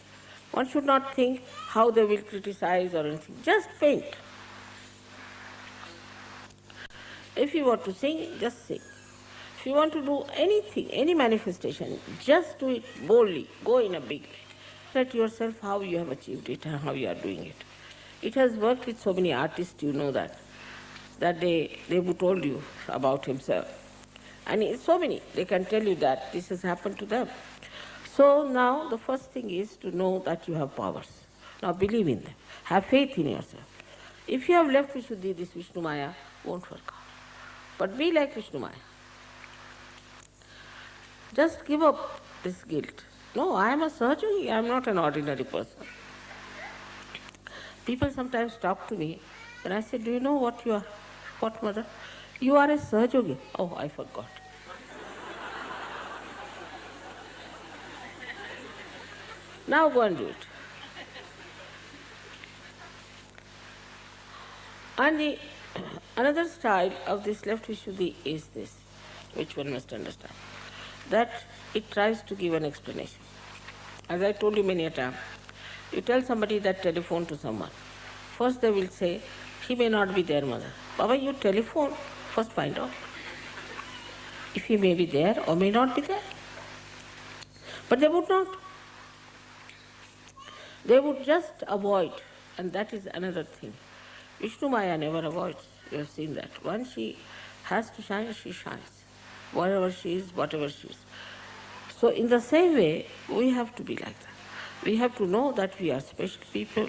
One should not think how they will criticize or anything. Just paint. If you want to sing, just sing. If you want to do anything, any manifestation, just do it boldly. Go in a big way. Let yourself how you have achieved it and how you are doing it. It has worked with so many artists, you know that they would told you about himself. And it's so many, they can tell you that this has happened to them. So now the first thing is to know that you have powers. Now believe in them. Have faith in yourself. If you have left Vishuddhi, this Vishnu Maya won't work out. But be like Vishnu Maya. Just give up this guilt. No, I am a Sahaja, I am not an ordinary person. People sometimes talk to me and I say, do you know what you are? What, Mother? You are a Sahaja. Oh, I forgot. Now go and do it. And another style of this left Vishuddhi is this, which one must understand, that it tries to give an explanation. As I told you many a time, you tell somebody that telephone to someone. First they will say, he may not be there, Mother. Baba, you telephone, first find out if he may be there or may not be there. But they would not. They would just avoid, and that is another thing. Vishnu Maya never avoids, you have seen that. Once she has to shine, she shines. Whatever she is, whatever she is. So in the same way, we have to be like that. We have to know that we are special people,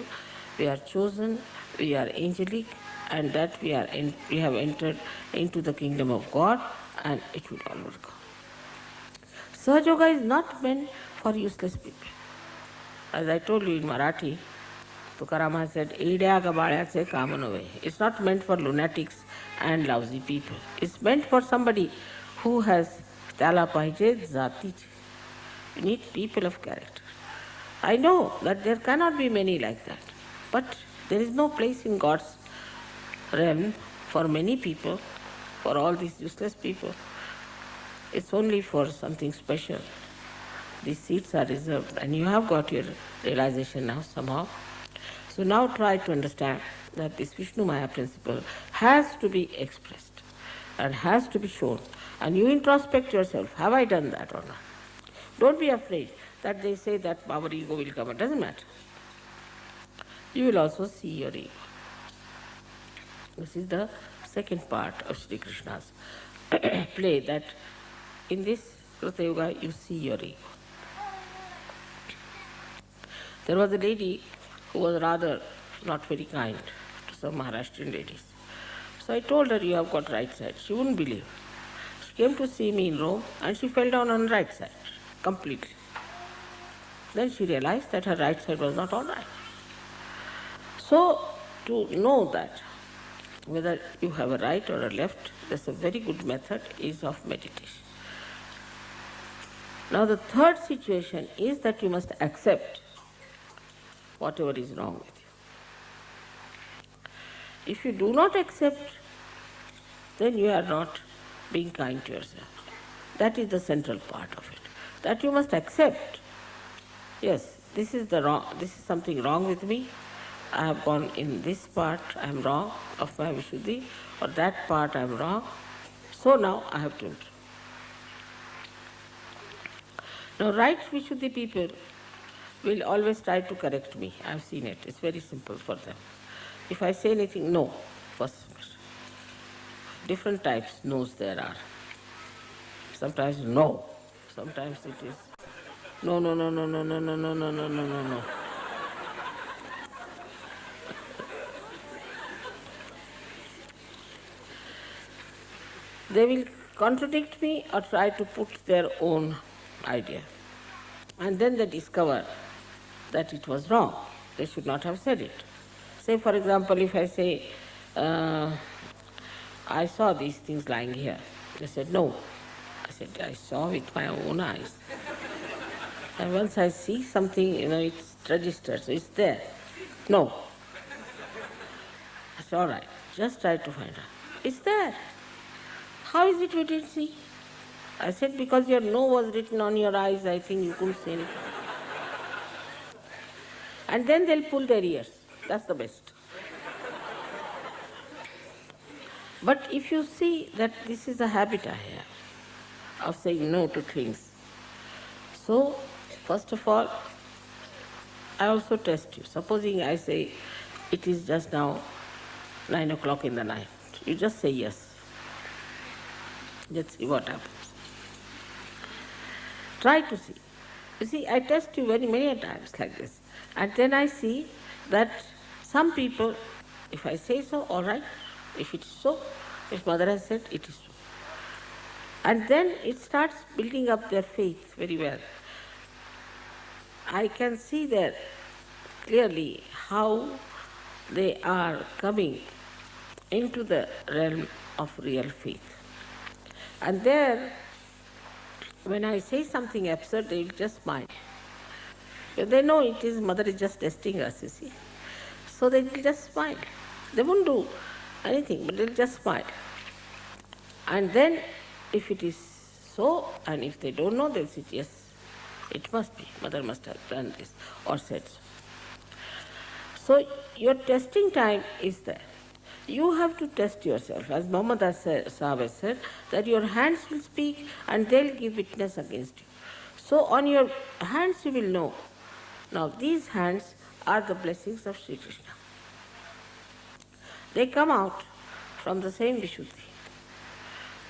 we are chosen, we are angelic, and that we have entered into the kingdom of God, and it will all work out. Sahaja Yoga is not meant for useless people. As I told you in Marathi, Tukarama said, "Idya gabaळ्याचे काम नव्हे." It's not meant for lunatics and lousy people. It's meant for somebody who has त्याला पाहिजे जातीचे. You need people of character. I know that there cannot be many like that, but there is no place in God's realm for many people, for all these useless people. It's only for something special. These seats are reserved, and you have got your realization now somehow. So now try to understand that this Vishnu Maya principle has to be expressed and has to be shown. And you introspect yourself, have I done that or not? Don't be afraid that they say that our ego will come. It doesn't matter. You will also see your ego. This is the second part of Shri Krishna's play, that in this Krita Yoga you see your ego. There was a lady who was rather not very kind to some Maharashtrian ladies. So I told her, you have got right side. She wouldn't believe. She came to see me in Rome and she fell down on right side, completely. Then she realized that her right side was not all right. So to know that whether you have a right or a left, that's a very good method is of meditation. Now the third situation is that you must accept whatever is wrong with you. If you do not accept, then you are not being kind to yourself. That is the central part of it. That you must accept. Yes, this is something wrong with me. I have gone in this part, I am wrong of my Vishuddhi, or that part I am wrong. So now I have to improve. Now right Vishuddhi people will always try to correct me. I have seen it. It's very simple for them. If I say anything, no, first. Different types no's there are. Sometimes no. Sometimes it is no, no, no, no, no, no, no, no, no, no, no, no, no. They will contradict me or try to put their own idea. And then they discover that it was wrong. They should not have said it. Say, for example, if I say, I saw these things lying here. They said, no. I said, I saw with my own eyes. And once I see something, it's registered, so it's there. No. I said, all right, just try to find out. It's there. How is it you didn't see? I said, because your no was written on your eyes, I think you couldn't see anything. And then they'll pull their ears. That's the best. But if you see that this is a habit I have of saying no to things, so first of all, I also test you. Supposing I say, it is just now 9 o'clock in the night. You just say yes. Let's see what happens. Try to see. You see, I test you very many times like this. And then I see that some people, if I say so, all right. If it is so, if mother has said, it is so. And then it starts building up their faith very well. I can see there clearly how they are coming into the realm of real faith. And there, when I say something absurd, they will just smile. They know it is, mother is just testing us, you see. So they will just smile. They won't do anything, but they'll just smile. And then, if it is so, and if they don't know, they'll say, yes, it must be, mother must have done this, or said so. So, your testing time is there. You have to test yourself. As Muhammad Sahaja said, that your hands will speak and they'll give witness against you. So on your hands you will know. Now these hands are the blessings of Shri Krishna. They come out from the same Vishuddhi.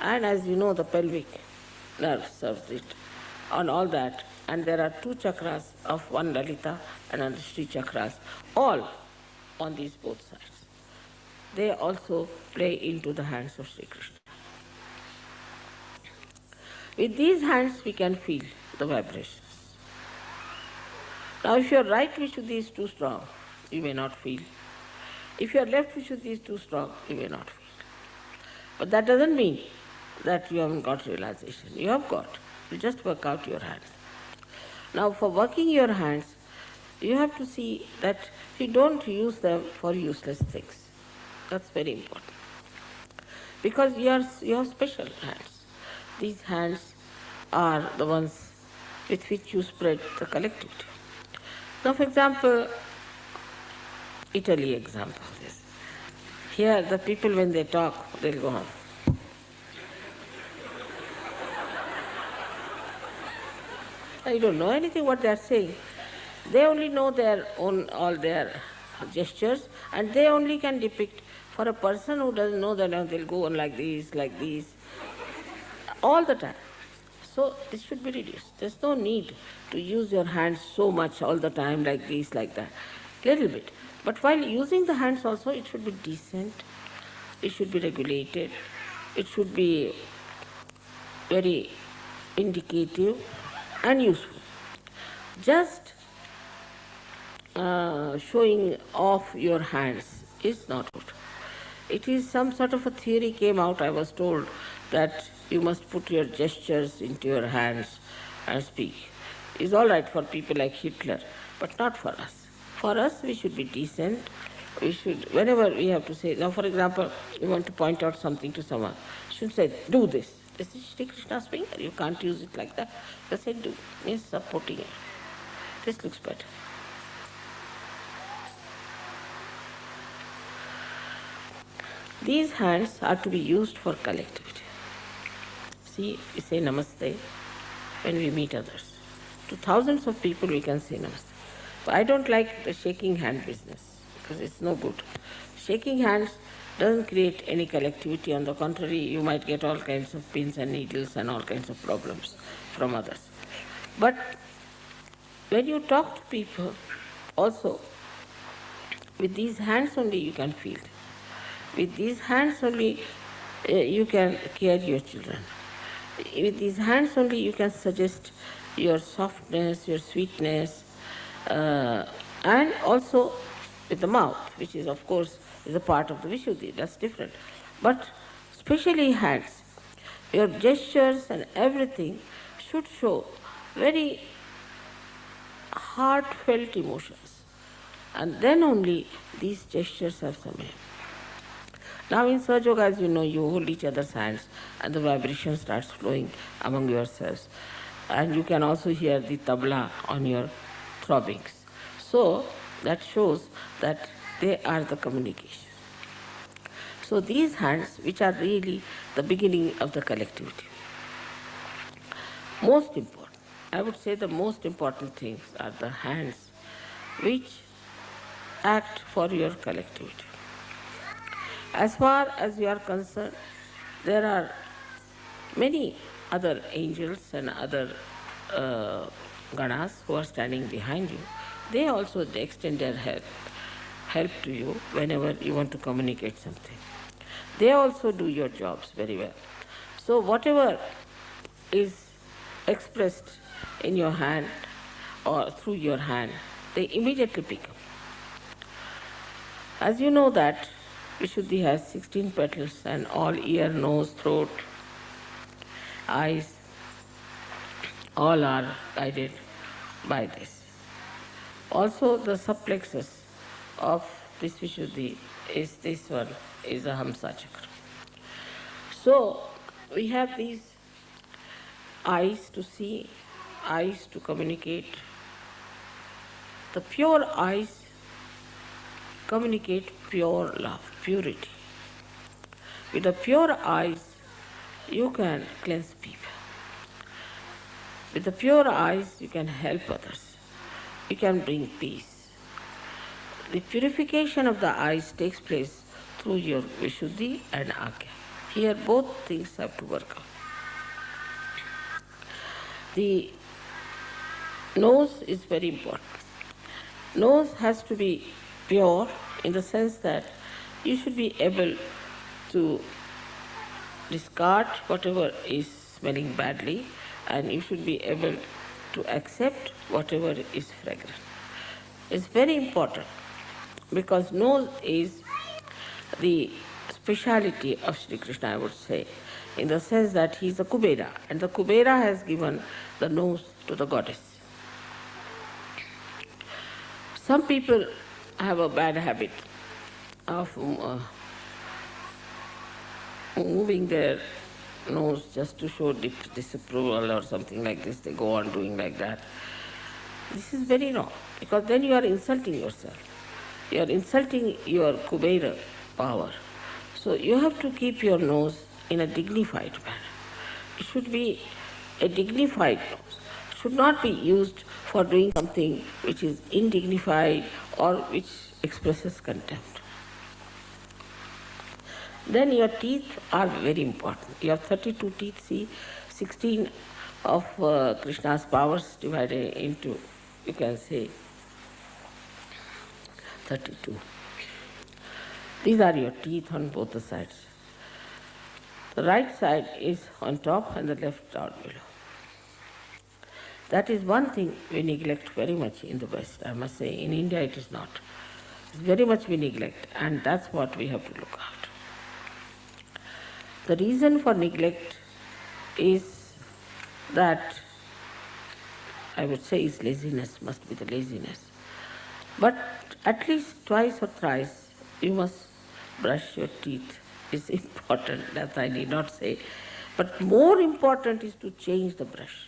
And as you know, the pelvic nerve serves it on all that. And there are 2 chakras of one Lalita and another Shri chakras, all on these both sides. They also play into the hands of Sri Krishna. With these hands we can feel the vibrations. Now if your right Vishuddhi is too strong, you may not feel. If your left Vishuddhi is too strong, you may not feel. But that doesn't mean that you haven't got realization. You have got. You just work out your hands. Now for working your hands, you have to see that you don't use them for useless things. That's very important. Because you have special hands. These hands are the ones with which you spread the collectivity. Now, for example, Italy example. Here, the people when they talk, they'll go on. You don't know anything what they are saying. They only know their own, all their gestures, and they only can depict. For a person who doesn't know that, they'll go on like this, all the time. So this should be reduced. There's no need to use your hands so much all the time, like this, like that. little bit. But while using the hands also, it should be decent, it should be regulated, it should be very indicative and useful. Just showing off your hands is not good. It is some sort of a theory came out, I was told, that you must put your gestures into your hands and speak. It's all right for people like Hitler, but not for us. For us, we should be decent. We should, whenever we have to say, now for example, you want to point out something to someone, you should say, do this. This is Shri Krishna's finger, you can't use it like that. Just say, do, means supporting it. This looks better. These hands are to be used for collectivity. See, we say namaste when we meet others. To thousands of people we can say namaste. But I don't like the shaking hand business because it's no good. Shaking hands doesn't create any collectivity. On the contrary, you might get all kinds of pins and needles and all kinds of problems from others. But when you talk to people, also, with these hands only you can feel them. With these hands only you can care your children. With these hands only you can suggest your softness, your sweetness, and also with the mouth, which is of course is a part of the Vishuddhi, that's different. But especially hands, your gestures and everything should show very heartfelt emotions. And then only these gestures have some aim. Now in Sahaja Yoga, as you know, you hold each other's hands and the vibration starts flowing among yourselves. And you can also hear the tabla on your throbbings. So that shows that they are the communication. So these hands, which are really the beginning of the collectivity. Most important, I would say the most important things are the hands which act for your collectivity. As far as you are concerned, there are many other angels and other ganas who are standing behind you. They also extend their help to you whenever you want to communicate something. They also do your jobs very well. So whatever is expressed in your hand or through your hand, they immediately pick up. As you know that Vishuddhi has 16 petals and all ear, nose, throat, eyes, all are guided by this. Also the subplexus of this Vishuddhi is this one, is a Hamsa Chakra. So we have these eyes to see, eyes to communicate. The pure eyes communicate pure love, purity. With the pure eyes, you can cleanse people. With the pure eyes, you can help others. You can bring peace. The purification of the eyes takes place through your Vishuddhi and Agya. Here both things have to work out. The nose is very important. Nose has to be pure in the sense that you should be able to discard whatever is smelling badly and you should be able to accept whatever is fragrant. It's very important because nose is the speciality of Shri Krishna, I would say, in the sense that he is a Kubera and the Kubera has given the nose to the goddess. Some people have a bad habit of moving their nose just to show disapproval or something like this. They go on doing like that. This is very wrong because then you are insulting yourself. You are insulting your Kubera power. So you have to keep your nose in a dignified manner. It should be a dignified nose. It should not be used for doing something which is indignified or which expresses contempt. Then your teeth are very important. You have 32 teeth, see, 16 of Krishna's powers divided into, you can say, 32. These are your teeth on both the sides. The right side is on top and the left down below. That is one thing we neglect very much in the West, I must say. In India it is not. It's very much we neglect, and that's what we have to look after. The reason for neglect is that, I would say, is laziness, must be the laziness. But at least twice or thrice you must brush your teeth. It's important, that I need not say. But more important is to change the brush.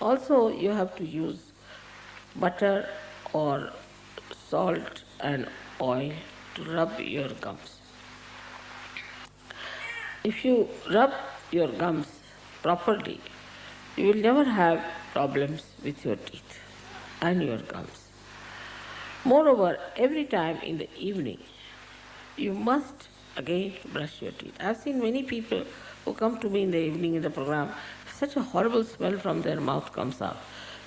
Also, you have to use butter or salt and oil to rub your gums. If you rub your gums properly, you will never have problems with your teeth and your gums. Moreover, every time in the evening, you must again brush your teeth. I've seen many people who come to me in the evening in the program, such a horrible smell from their mouth comes out.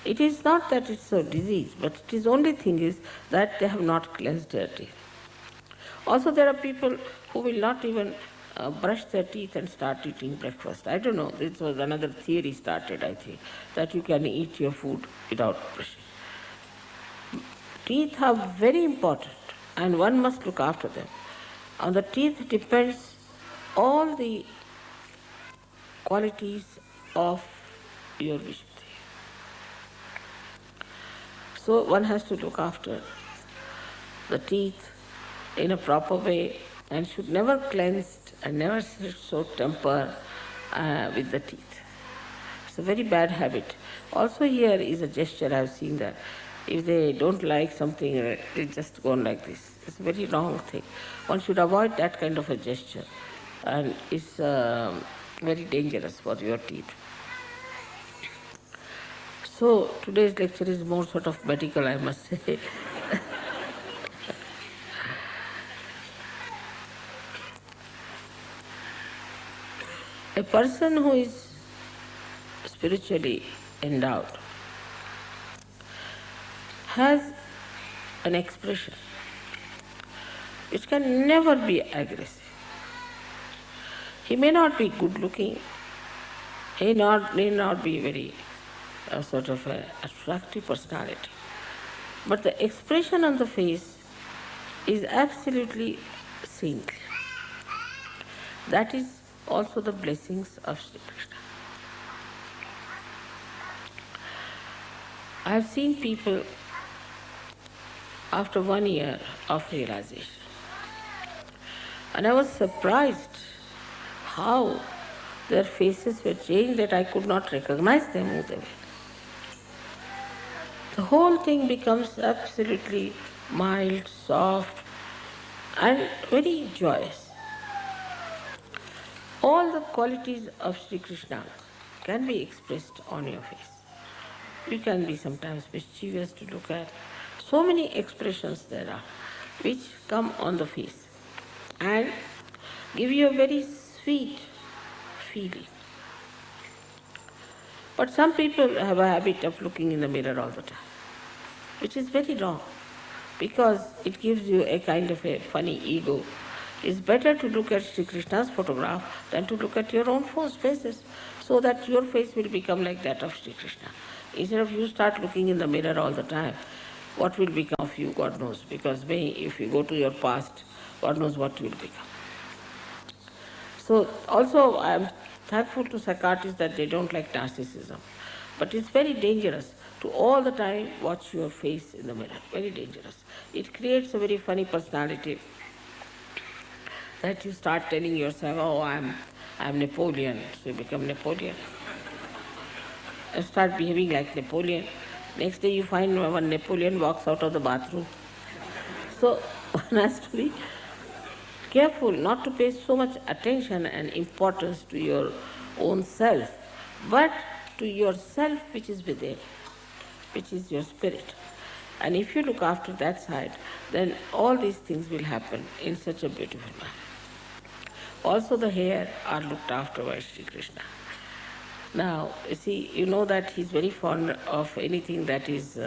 It is not that it's a disease, but it is only thing is that they have not cleansed their teeth. Also, there are people who will not even brush their teeth and start eating breakfast. I don't know, this was another theory started, I think, that you can eat your food without brushing. Teeth are very important and one must look after them. On the teeth depends all the qualities of your vision. So one has to look after the teeth in a proper way and should never cleanse and never show temper with the teeth. It's a very bad habit. Also here is a gesture, I've seen that. If they don't like something, they just go on like this. It's a very wrong thing. One should avoid that kind of a gesture, and it's very dangerous for your teeth. So today's lecture is more sort of medical, I must say. A person who is spiritually endowed has an expression which can never be aggressive. He may not be good looking, he may not be very sort of an attractive personality, but the expression on the face is absolutely saintly. That is also the blessings of Shri Krishna. I have seen people after 1 year of realization, and I was surprised how their faces were changed that I could not recognize them who they were. The whole thing becomes absolutely mild, soft, and very joyous. All the qualities of Shri Krishna can be expressed on your face. You can be sometimes mischievous to look at. So many expressions there are which come on the face and give you a very sweet feeling. But some people have a habit of looking in the mirror all the time, which is very wrong, because it gives you a kind of a funny ego. It's better to look at Sri Krishna's photograph than to look at your own faces, so that your face will become like that of Sri Krishna. Instead of you start looking in the mirror all the time, what will become of you, God knows, because if you go to your past, God knows what will become. So also I am thankful to psychiatrists that they don't like narcissism, but it's very dangerous to all the time watch your face in the mirror, very dangerous. It creates a very funny personality that you start telling yourself, oh, I'm Napoleon, so you become Napoleon. And start behaving like Napoleon. Next day you find when Napoleon walks out of the bathroom. So one has to be careful not to pay so much attention and importance to your own self, but to yourself which is within, which is your spirit. And if you look after that side, then all these things will happen in such a beautiful manner. Also the hair are looked after by Shri Krishna. Now, you see, you know that he's very fond of anything that is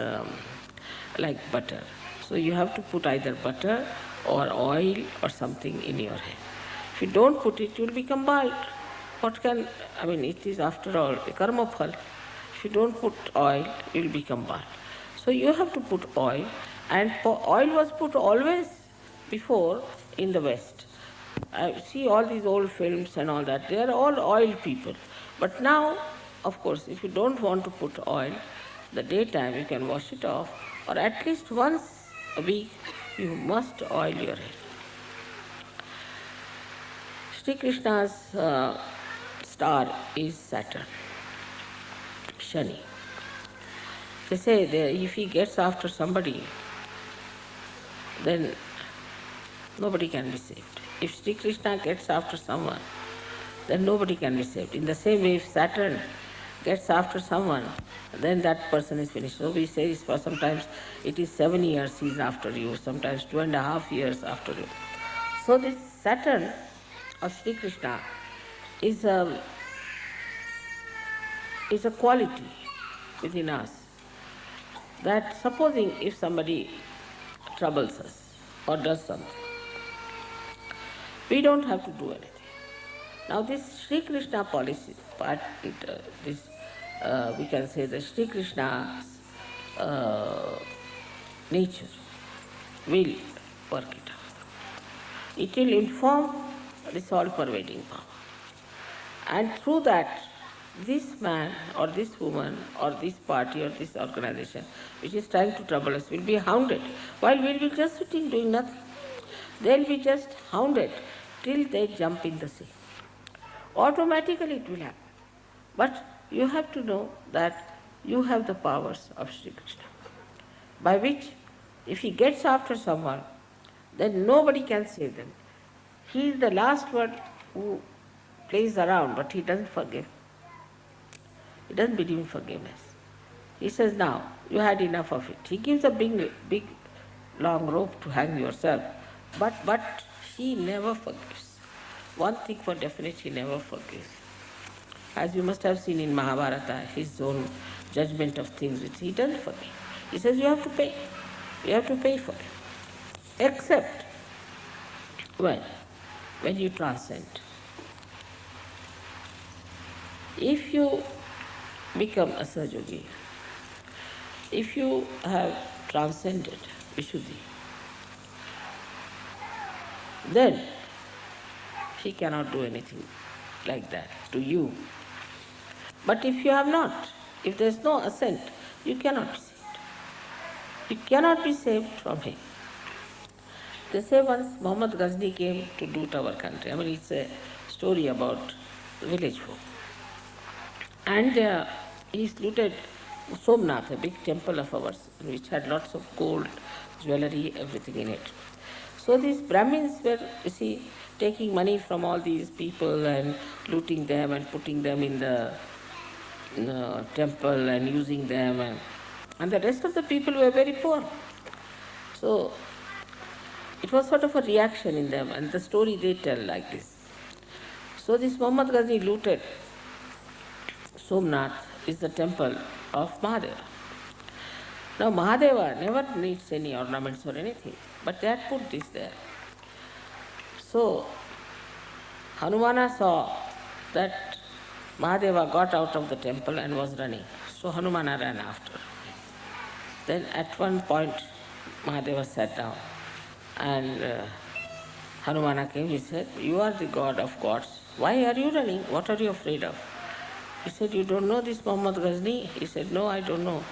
like butter. So you have to put either butter or oil or something in your head. If you don't put it, you will become bald. It is after all a karma phal. If you don't put oil, you will become bald. So you have to put oil, and oil was put always before in the West. I see all these old films and all that, they are all oil people. But now, of course, if you don't want to put oil, the daytime you can wash it off, or at least once a week you must oil your hair. Sri Krishna's star is Saturn, Shani. They say that if he gets after somebody, then nobody can be saved. If Sri Krishna gets after someone, then nobody can be saved. In the same way, if Saturn gets after someone, then that person is finished. So we say for sometimes it is 7 years he is after you, sometimes 2.5 years after you. So this Saturn of Sri Krishna is a quality within us that supposing if somebody troubles us or does something, we don't have to do anything. Now this Sri Krishna policy, we can say the Sri Krishna's nature will work it out. It will inform this all-pervading power. And through that, this man or this woman or this party or this organization which is trying to trouble us will be hounded, while we will be just sitting doing nothing. They will be just hounded till they jump in the sea. Automatically it will happen. But you have to know that you have the powers of Sri Krishna, by which if he gets after someone, then nobody can save them. He is the last one who plays around, but he doesn't forgive. He doesn't believe in forgiveness. He says, now, you had enough of it. He gives a big long rope to hang yourself, but he never forgives. One thing for definite, he never forgives. As you must have seen in Mahabharata, his own judgment of things which he doesn't forgive. He says, you have to pay. You have to pay for it. Except when you transcend. If you become a Sahaja, if you have transcended Vishuddhi, then he cannot do anything like that to you. But if you have not, if there is no ascent, you cannot be saved. You cannot be saved from him. They say once Muhammad Ghazni came to loot our country. It's a story about the village folk. And he's looted Somnath, a big temple of ours, which had lots of gold, jewelry, everything in it. So these Brahmins were, taking money from all these people and looting them and putting them in the temple and using them. And the rest of the people were very poor. So it was sort of a reaction in them, and the story they tell like this. So this Muhammad Ghazni looted Somnath, is the temple of Mahadeva. Now Mahadeva never needs any ornaments or anything, but they had put this there. So Hanumana saw that Mahadeva got out of the temple and was running. So Hanumana ran after. Then at one point Mahadeva sat down and Hanumana came. He said, you are the god of gods. Why are you running? What are you afraid of? He said, you don't know this Muhammad Ghazni? He said, no, I don't know.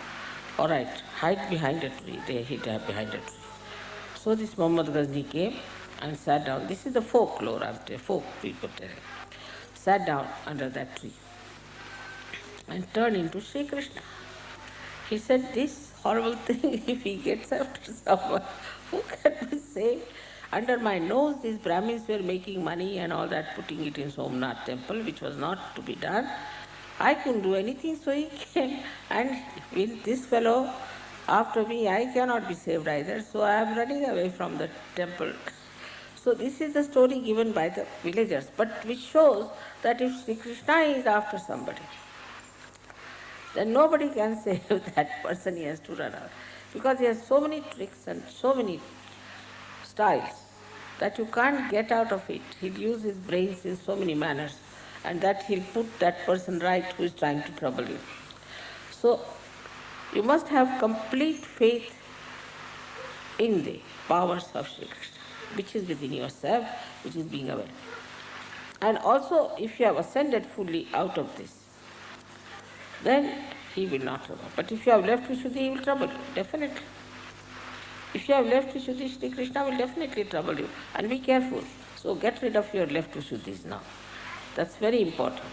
All right, hide behind a tree. They hid behind a tree. So this Muhammad Ghazni came and sat down. This is the folklore, folk people telling. Sat down under that tree and turned into Sri Krishna. He said, this horrible thing, if he gets after someone, who can be saved? Under my nose, these Brahmins were making money and all that, putting it in Somnath temple, which was not to be done. I couldn't do anything, so he came. And with this fellow, after me, I cannot be saved either, so I am running away from the temple. So this is the story given by the villagers, but which shows that if Sri Krishna is after somebody, then nobody can save that person, he has to run out. because he has so many tricks and so many styles that you can't get out of it. He'll use his brains in so many manners, and that he'll put that person right who is trying to trouble you. So you must have complete faith in the powers of Shri Krishna, which is within yourself, which is being aware. And also, if you have ascended fully out of this, then he will not trouble. But if you have left Vishuddhi, he will trouble you, definitely. If you have left Vishuddhi, Shri Krishna will definitely trouble you. And be careful. So get rid of your left Vishuddhis now. That's very important.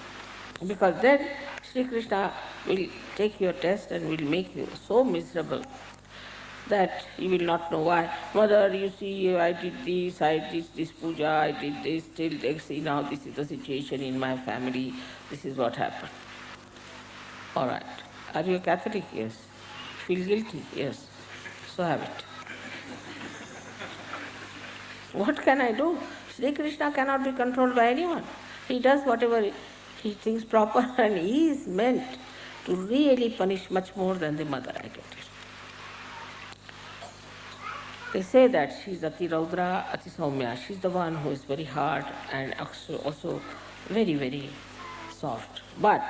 Because then Shri Krishna will take your test and will make you so miserable that you will not know why. Mother, you see, I did this puja, I did this, till they see now this is the situation in my family, this is what happened. All right. Are you a Catholic? Yes. Feel guilty? Yes. So have it. What can I do? Sri Krishna cannot be controlled by anyone. He does whatever he thinks proper, and he is meant to really punish much more than the mother, I get it. They say that she is Ati Raudra, Ati Saumya. She is the one who is very hard and also very, very soft. But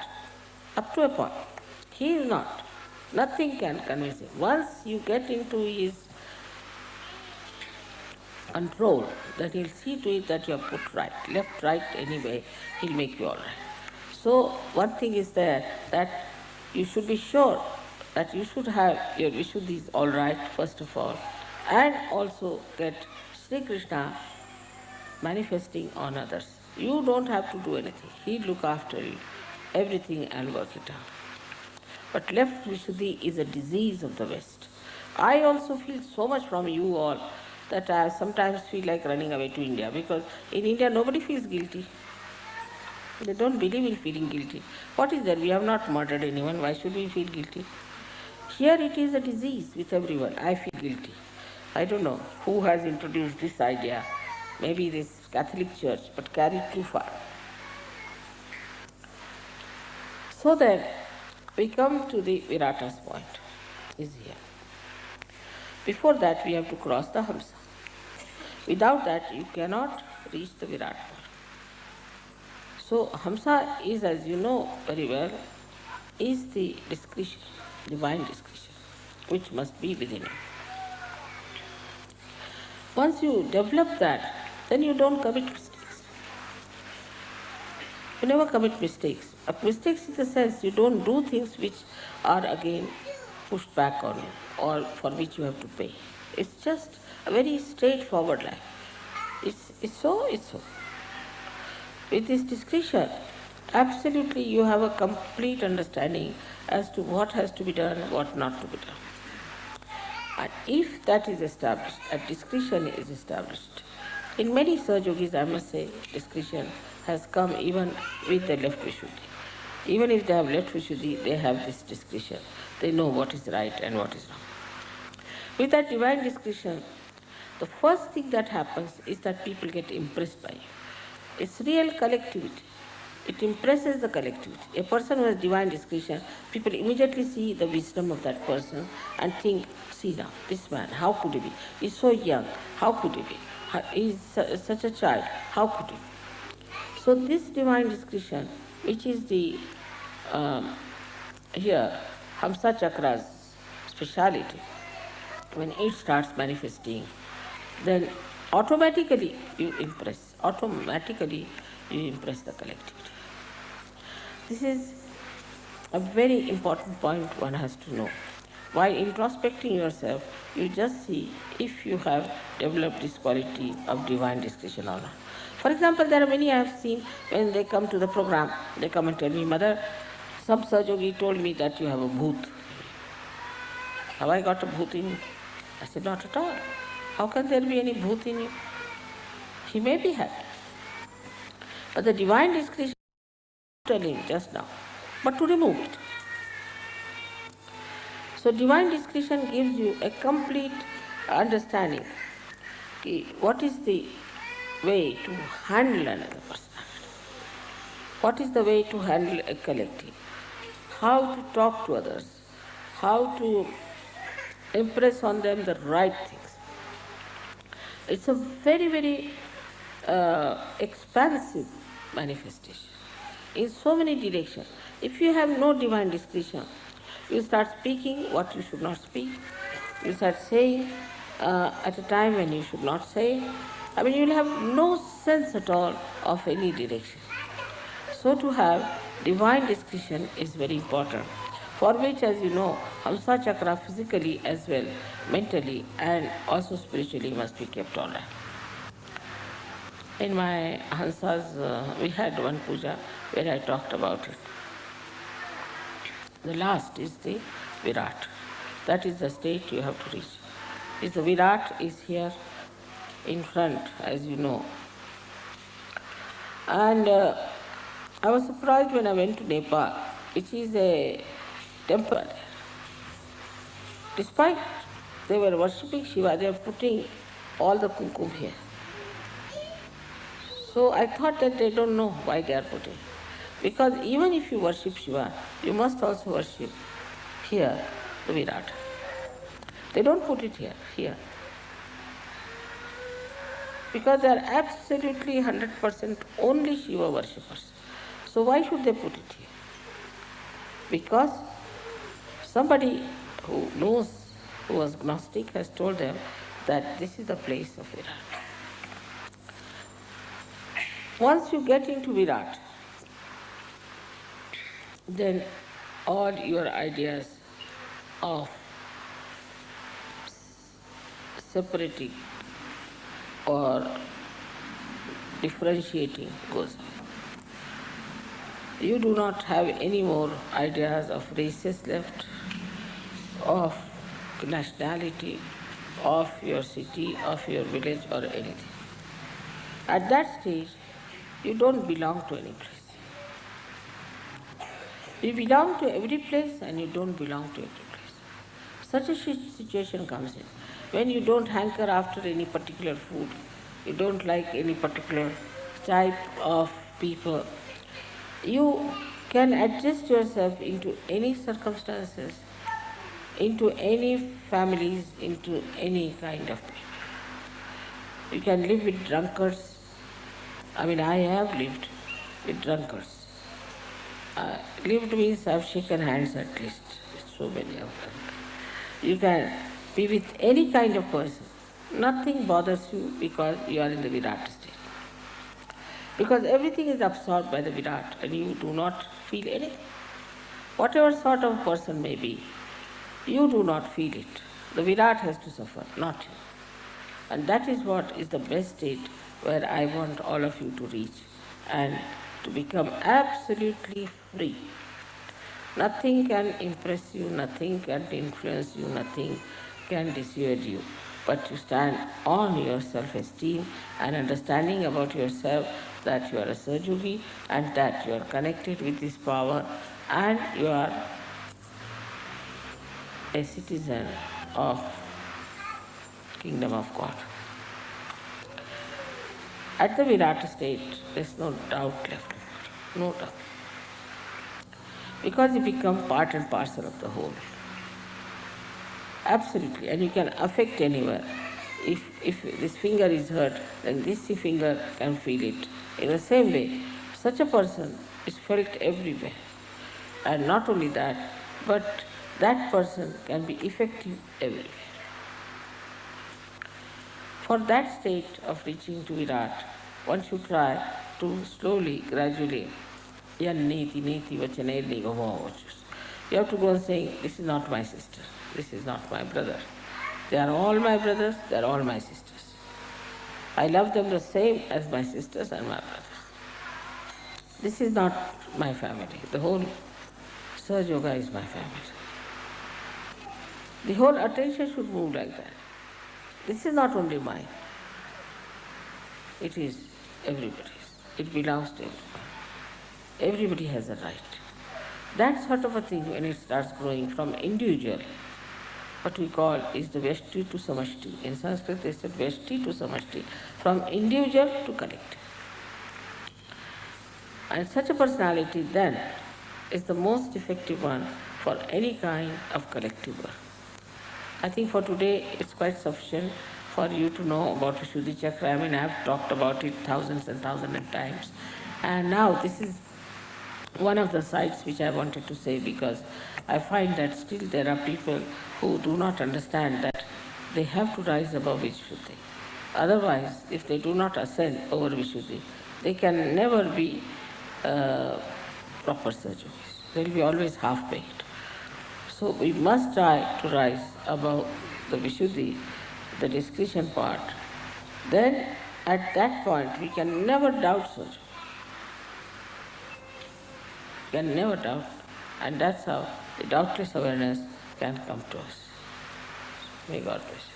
up to a point, he is not. Nothing can convince him. Once you get into his control, then he'll see to it that you are put right. Left, right, anyway, he'll make you all right. So one thing is there, that you should be sure that you should have your Vishuddhis all right, first of all, and also get Sri Krishna manifesting on others. You don't have to do anything. He'll look after you, everything, and work it out. But left Vishuddhi is a disease of the West. I also feel so much from you all that I sometimes feel like running away to India, because in India nobody feels guilty. They don't believe in feeling guilty. What is there? We have not murdered anyone. Why should we feel guilty? Here it is a disease with everyone. I feel guilty. I don't know who has introduced this idea. Maybe this Catholic Church, but carried too far. So then, we come to the Virata's point, is here. Before that, we have to cross the Hamsa. Without that, you cannot reach the Virat point. So, Hamsa is, as you know very well, is the discretion, divine discretion, which must be within you. Once you develop that, then you don't commit mistakes. You never commit mistakes. Mistakes in the sense you don't do things which are again pushed back on you or for which you have to pay. It's just a very straightforward life. It's so. With this discretion, absolutely you have a complete understanding as to what has to be done and what not to be done. And if that is established, a discretion is established, in many Sahajogis, I must say, discretion has come even with the left Vishuddhi. Even if they have left Vishuddhi, they have this discretion. They know what is right and what is wrong. With that divine discretion, the first thing that happens is that people get impressed by you. It's real collectivity. It impresses the collectivity. A person who has divine discretion, people immediately see the wisdom of that person and think, see now, this man, how could he be? He's so young, how could he be? He's such a child, how could he be? So this divine discretion, which is the, here, Hamsa Chakra's speciality, when it starts manifesting, then automatically you impress the collectivity. This is a very important point one has to know. While introspecting yourself, you just see if you have developed this quality of divine discretion or not. For example, there are many I have seen when they come to the program, they come and tell me, Mother, some Sahajogi told me that you have a bhoot. Have I got a bhoot in you? I said, not at all. How can there be any bhoot in you? He may be happy. But the divine discretion is telling just now, but to remove it. So divine discretion gives you a complete understanding. What is the way to handle another personality? What is the way to handle a collective? How to talk to others? How to impress on them the right things. It's a very, very expansive manifestation in so many directions. If you have no divine discretion, you start speaking what you should not speak. You start saying at a time when you should not say. I mean, you'll have no sense at all of any direction. So to have divine discretion is very important, for which, as you know, Hamsa Chakra physically as well, mentally and also spiritually must be kept on. In my Hansas, we had one puja where I talked about it. The last is the Virat. That is the state you have to reach. Is the Virat is here in front, as you know. And I was surprised when I went to Nepal. It is a temple there. Despite they were worshipping Shiva, they were putting all the kumkum here. So I thought that they don't know why they are putting. Because even if you worship Shiva, you must also worship here the Virat. They don't put it here. Because they are absolutely 100% only Shiva worshippers. So why should they put it here? Because somebody who knows, who was Gnostic, has told them that this is the place of Virat. Once you get into Virat, then all your ideas of separating or differentiating goes on. You do not have any more ideas of races left, of nationality, of your city, of your village or anything. At that stage, you don't belong to any place. You belong to every place and you don't belong to every place. Such a situation comes in when you don't hanker after any particular food, you don't like any particular type of people. You can adjust yourself into any circumstances, into any families, into any kind of people. You can live with drunkards. I mean, I have lived with drunkards. Lived means I've shaken hands at least with so many of them. You can be with any kind of person. Nothing bothers you because you are in the Virat state. Because everything is absorbed by the Virat and you do not feel anything. Whatever sort of person may be, you do not feel it. The Virat has to suffer, not you. And that is what is the best state where I want all of you to reach and to become absolutely free. Nothing can impress you, nothing can influence you, nothing can dissuade you. But you stand on your self-esteem and understanding about yourself that you are a Sahaja and that you are connected with this power and you are a citizen of Kingdom of God. At the Virat state, there is no doubt left, no doubt. Because you become part and parcel of the whole. Absolutely, and you can affect anywhere. If this finger is hurt, then this finger can feel it. In the same way, such a person is felt everywhere. And not only that, but that person can be effective everywhere. For that state of reaching to Virat, one should try to slowly, gradually, Yanneti neti vachaneli gavavochus. You have to go and say, this is not my sister, this is not my brother. They are all my brothers, they are all my sisters. I love them the same as my sisters and my brothers. This is not my family. The whole Sahaja Yoga is my family. The whole attention should move like that. This is not only mine. It is everybody's. It belongs to everyone. Everybody has a right. That sort of a thing, when it starts growing from individual, what we call is the Veshti to Samashti. In Sanskrit they said Veshti to Samashti, from individual to collective. And such a personality then is the most effective one for any kind of collective work. I think for today it's quite sufficient for you to know about Vishuddhi Chakra. I mean, I have talked about it thousands and thousands of times. And now this is one of the sides which I wanted to say, because I find that still there are people who do not understand that they have to rise above Vishuddhi. Otherwise, if they do not ascend over Vishuddhi, they can never be proper surgeons. They will be always half-baked. So we must try to rise above the Vishuddhi, the discretion part. Then at that point we can never doubt surgery. Can never doubt. And that's how the doubtless awareness can come to us. May God bless you.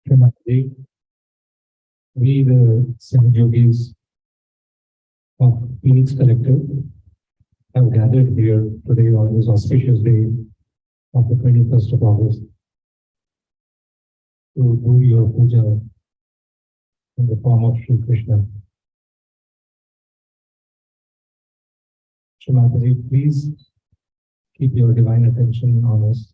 Srimati, we the seven yogis of Phoenix Collective have gathered here today on this auspicious day of the 21st of August to do your puja in the form of Shri Krishna. Srimati, please keep your divine attention on us.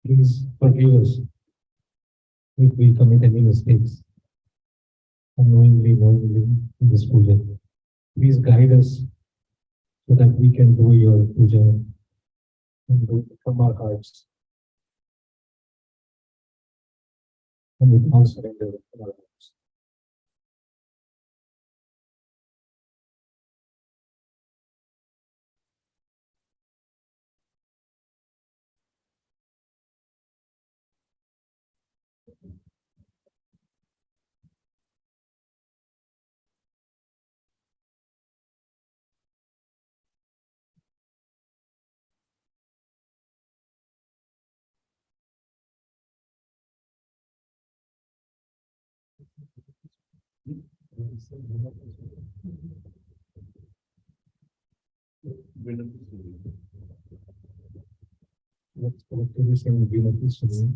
Please forgive us if we commit any mistakes, unknowingly, knowingly, in this puja. Please guide us so that we can do your puja and do it from our hearts and with all surrender from our hearts. Let's collectively sing Vinati Shri.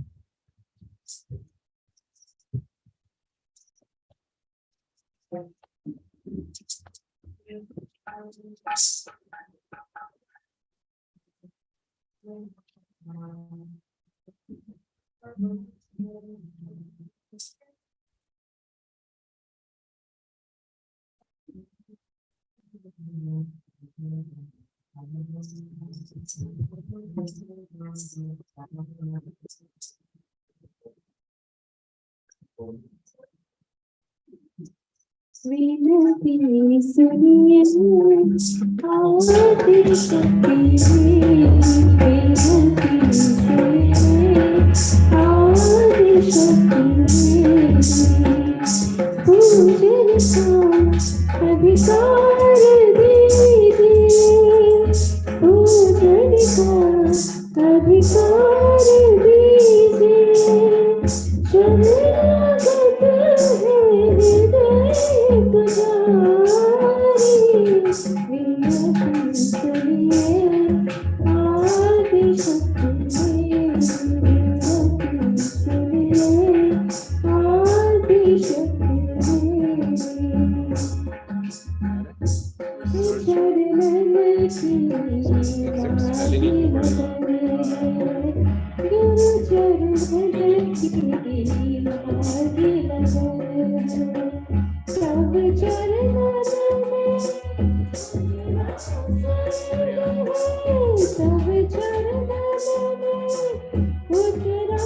विनती सुनिए आदि शक्ति विनती सुनिए आदि शक्ति पूजन का अधिकार दीजिए पूजन का अधिकार दीजिए Except spelling ही नहीं पड़ेगा। गुरु चरण की आगे लगे सब चरण में सब चरण में उतरा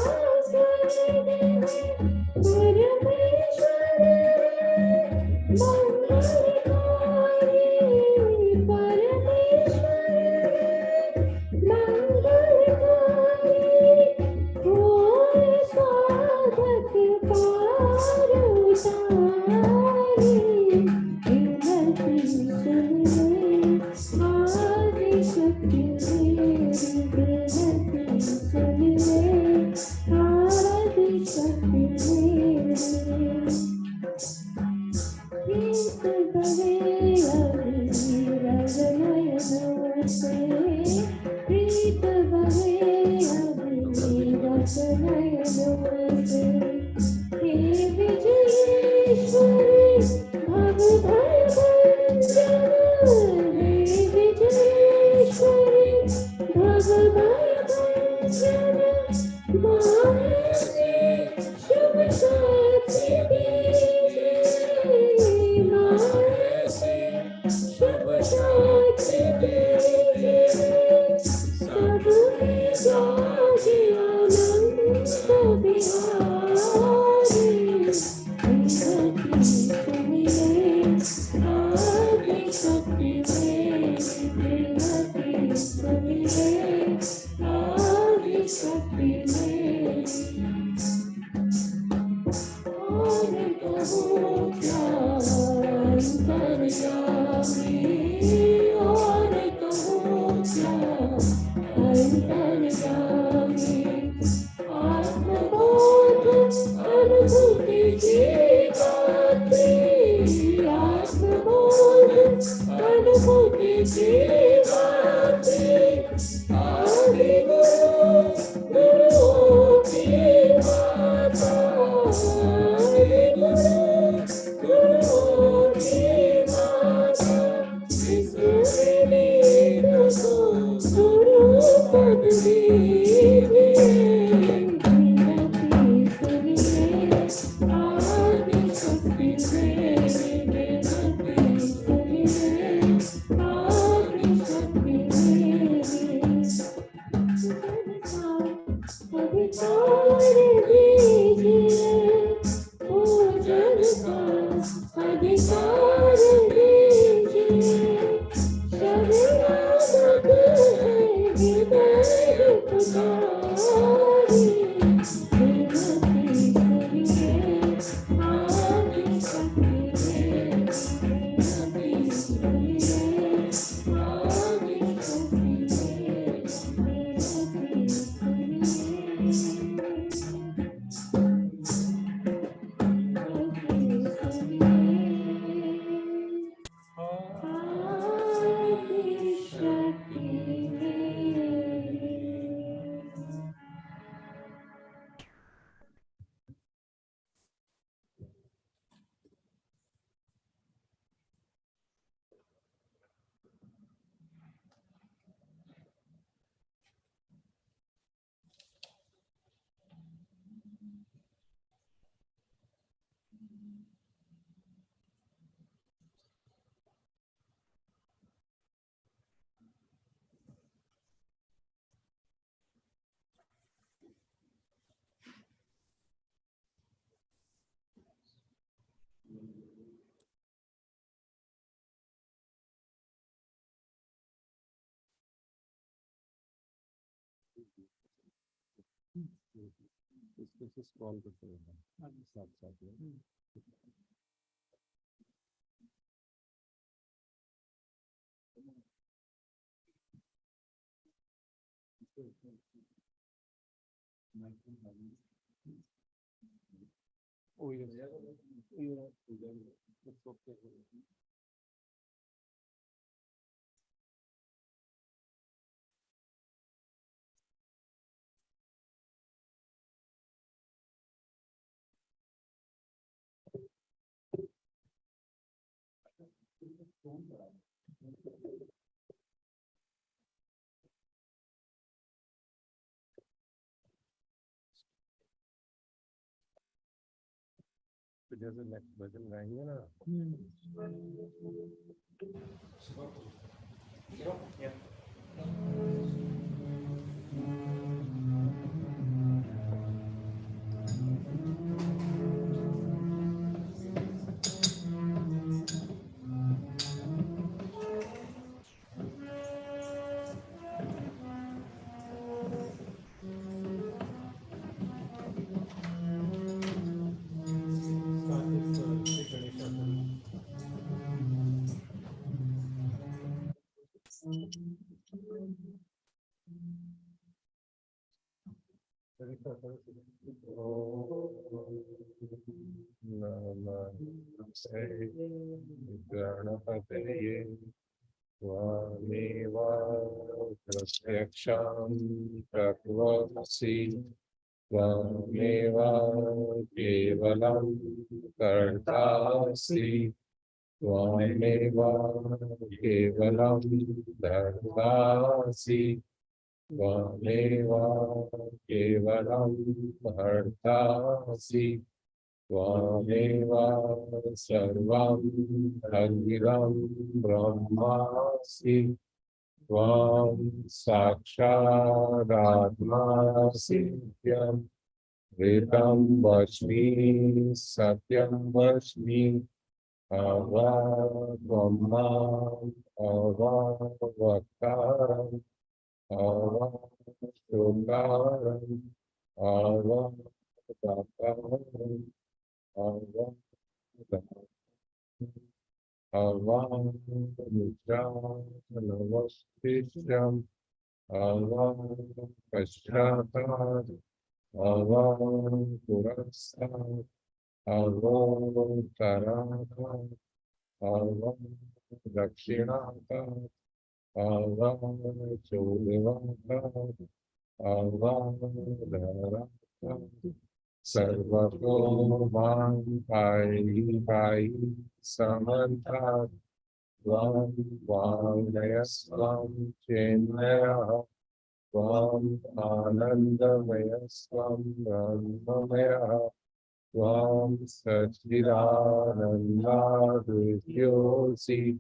परमेश्वर मंगलकारी परमेश्वर मंगलकारी हो साधक पार उतारे विनती सुन ले आदि शक्ति मेरी विनती सुन ले आदि शक्ति मेरी प्रीत बहे अभी रजनयन से प्रीत बहे अभी रजनयन से हे विजयेश्वरी भव भय भंजन हे विजयेश्वरी भव भय भंजन मानसी शुभ साथी दीजिए मानसी शुभ साथी दीजिए सब में जागे आनंद बिहारी विनती सुनिए आदि शक्ति मेरी विनती सुनिए आदि शक्ति मेरी और कहूँ क्या अंतर्यामी और कहूँ क्या अंतर्यामी आत्मबोध अनुभूति की गात्री आत्मबोध अनुभूति की गात्री आदि गुरु गुरुओं की माता आदि गुरु गुरुओं की माता इस विनीत को गुरु पद दीजिए विनती सुनिए आदि शक्ति मेरी विनती सुनिए आदि शक्ति मेरी अधिकार दीजिए पूजन का अधिकार दीजिए शरणागत है हृदय पुकारी विनती सुनिए आदि शक्ति मेरी विनती सुनिए आदि शक्ति मेरी विनती इसको से स्क्रॉल करते रहना साथ साथ में। Oh yes. Yeah. It's okay. फिर जैसे नेक्स्ट भजन गाएंगे ना नमस्ते गणपतये त्वमेव प्रत्यक्षं तत्त्वमसि त्वमेव केवलं कर्तासि त्वमेव केवलं धर्तासि त्वमेव केवलं भर्तासि त्वमेव सर्वं अखिलं ब्रह्मासि त्वं साक्षादात्मासि नित्यं ऋतं वच्मि सत्यं वच्मि त्वं माम् अवक्तारम् Avataram, Avataram, Avataram, Avamudram, Navastisham, Avapashchatam, Avapurasam, Avataram, Avadakshinam, Avachudivakam, Avadaram, Sarvatomam Pai Samanta Vam Vamayasvam Chenmaya Vam Anandamayasvam Brahmamaya Vam Satchidananda Vidyosi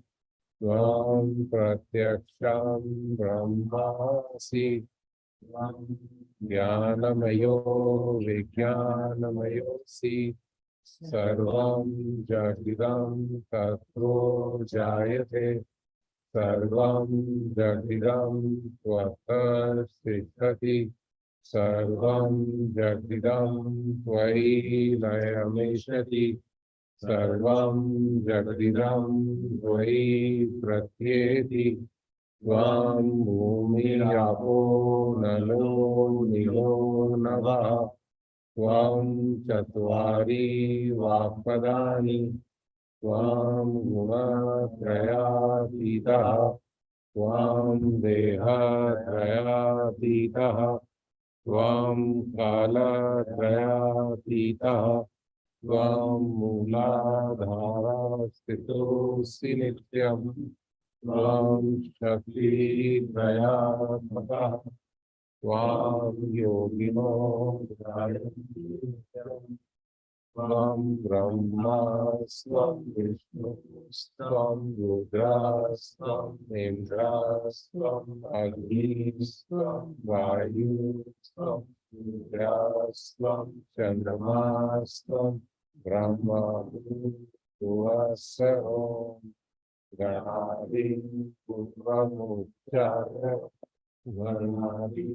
Tvam pratyaksham brahmasi Tvam jnanamayo vijnanamayosi Sarvam jagidam tatro jayate Sarvam jagidam tvata sthati Sarvam jagidam tvai layameshati Sarvam jagadidam vai pratyeti Tvam bhumi apo nalo nilo navaha Tvam chatvari vakpadani Tvam gunatrayatitaha Tvam dehatrayatitaha Tvam kalatrayatitaha Tvam Mooladhara Stitosi Nityam Tvam Shakti Trayatmaka Tvam Yogino Tvam Brahma Svam Vishnu Svam Rudra Svam Indra Svam Agni Svam Vayu Svam Indra Svam Chandrama Svam Brahma Vivassarom Ganadi Purvamuchara Varnadi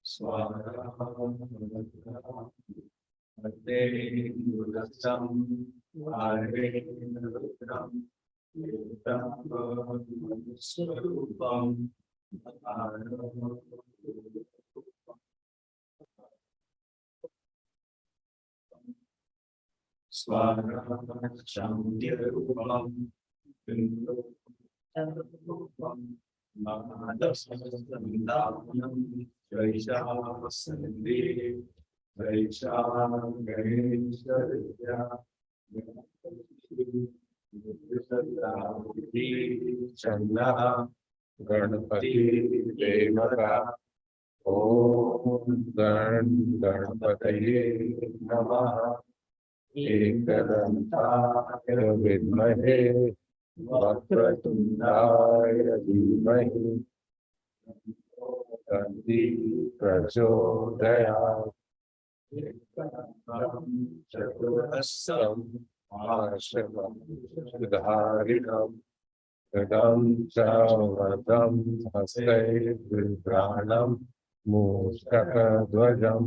Swaham Ate Yudasam Are Nudam Yudam Swarupam Swarachandirupam Vindupam Madhasandavanam Vaishasandhi Vaisham Ganesharya Chanda Ganapati Devata ॐ गणपतये नमः। एकदन्ताय विद्महे वक्रतुण्डाय धीमहि तन्नो प्रचोदयात्। चतुरस्रं महाशवं सुधारिणं गदं च वरदं हस्ते बिभ्राणं मूषकध्वजं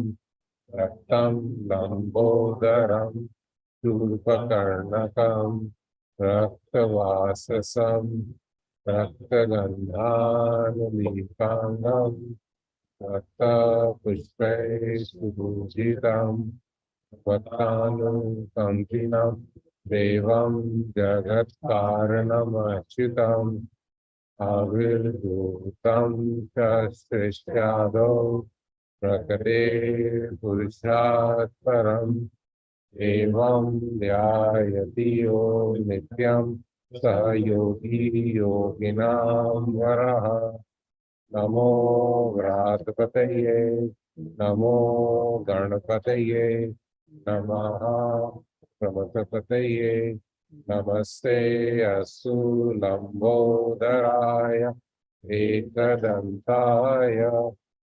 रक्तं लम्बोदरं शूर्पकर्णकं रक्तवाससं रक्तगन्धानुलेपानं रक्तपुष्पैः सुपूजितं वक्तानुकम्पिनं देवं जगत्कारणमच्युतम् आविर्भूतं च सृष्ट्यादौ प्रकटे पुरुषात् परम् एवं ध्यायति यो नित्यं सः योगी योगिनां वरः। नमो व्रातपतये नमो गणपतये नमः प्रमथपतये नमस्ते अस्तु लंबोदराय एकदन्ताय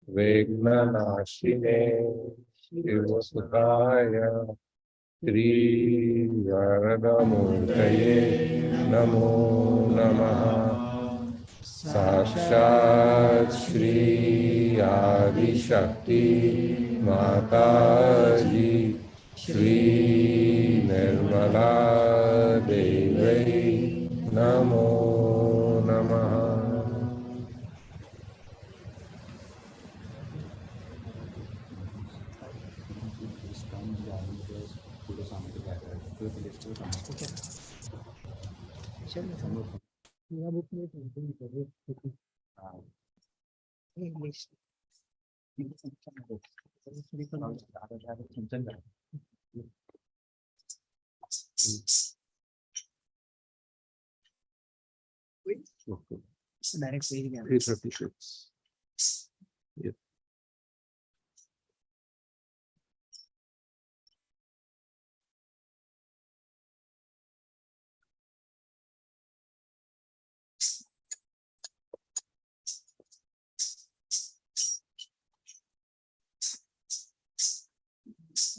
विघ्ननाशिने शिवसुताय श्रीवरदमूर्तये नमो नमः। साक्षात् श्री आदिशक्ति माताजी श्री निर्मला देवी नमो नमः। Direct page 336. Yes.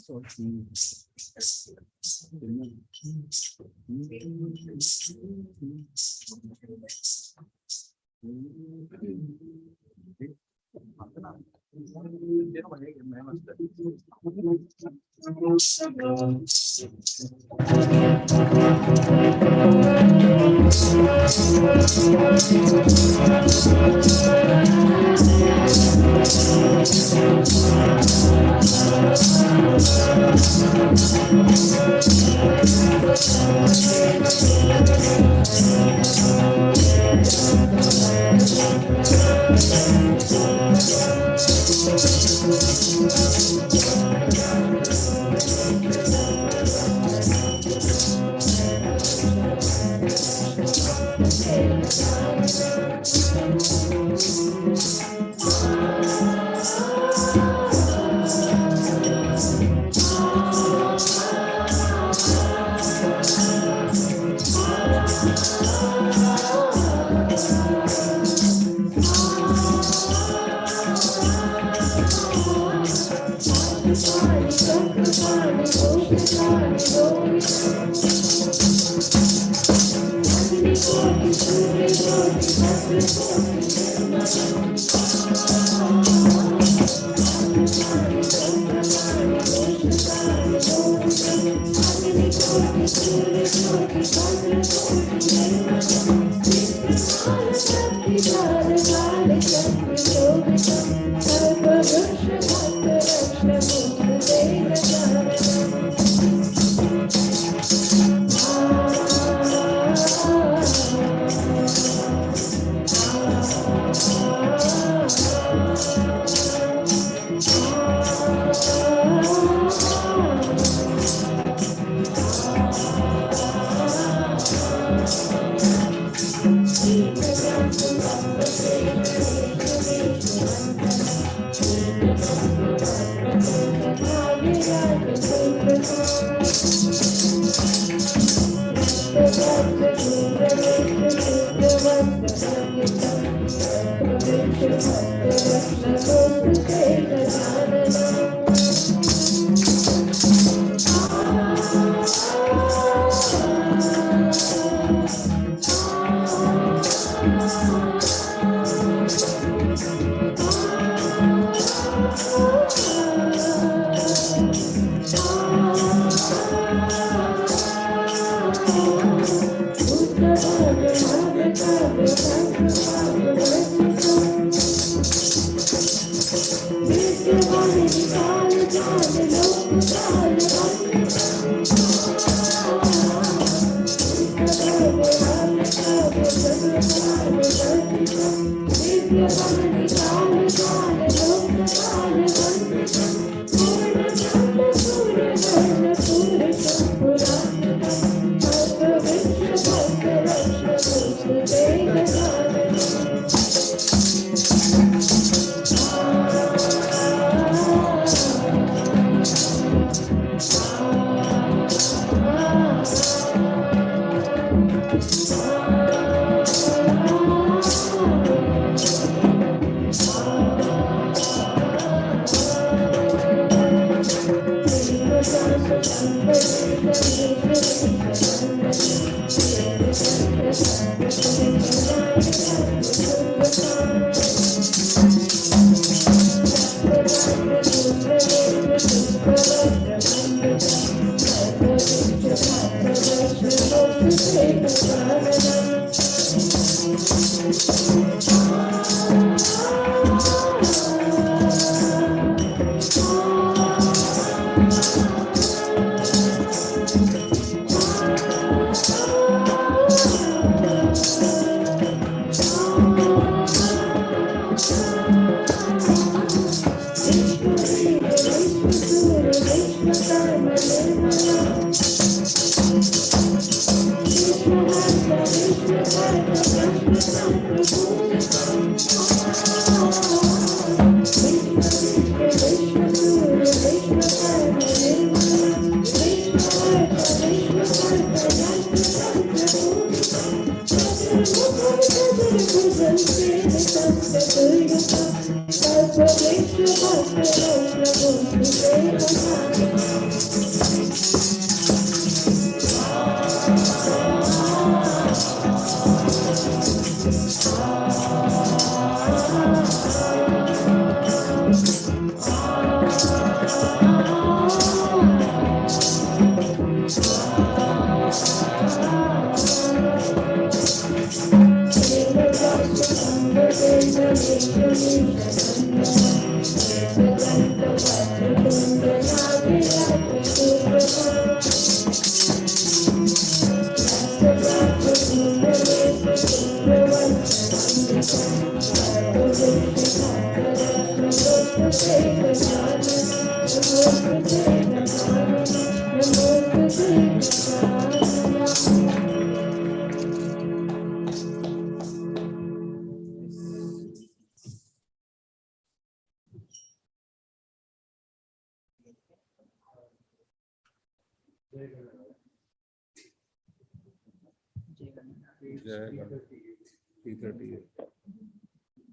So,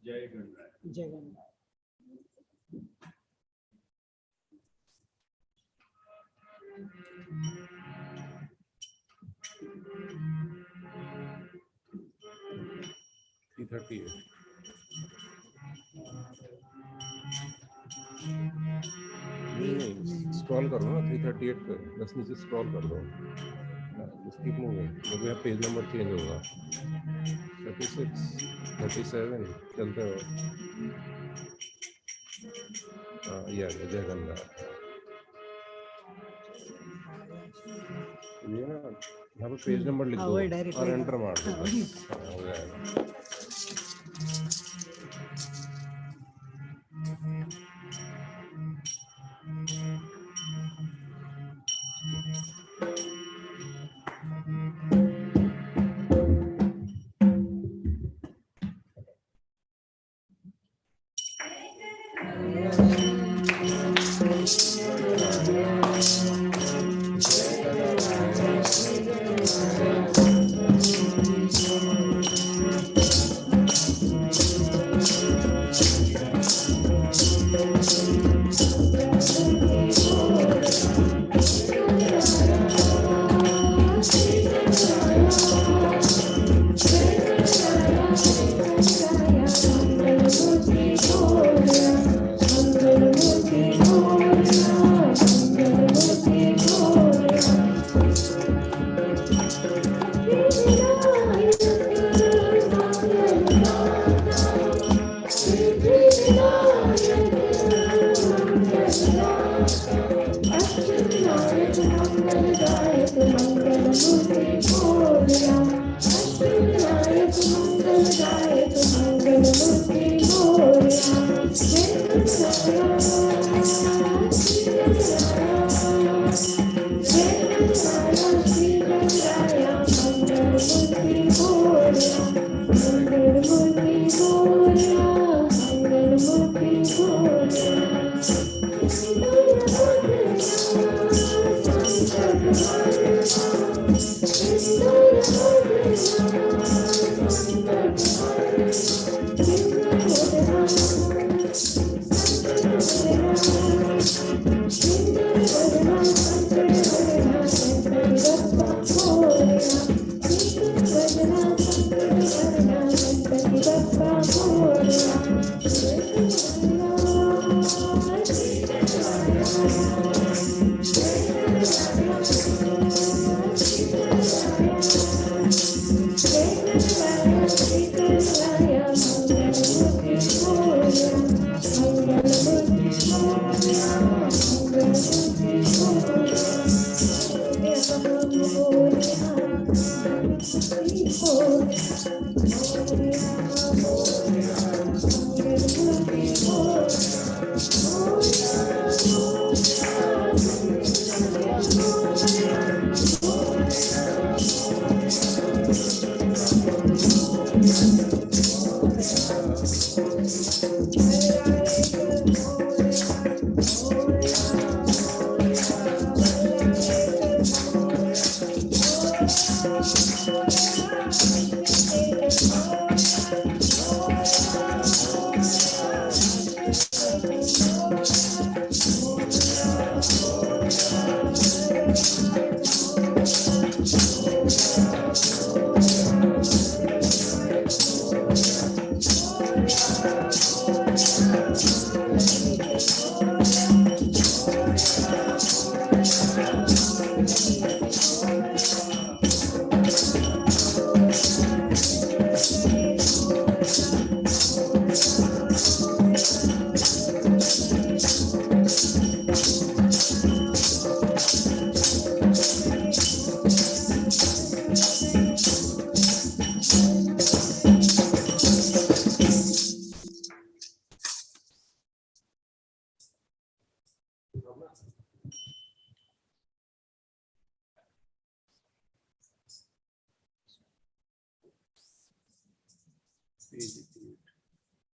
जय 3:38. नहीं स्क्रॉल करो ना 3:38 पे बस नीचे स्क्रॉल कर दो just keep moving जब यहाँ पेज नंबर चेंज होगा 36 37 चलते हो ये आ गया जय गंगा ये ना यहाँ पे पेज नंबर लिख दो और एंटर मार दो बस हो जाएगा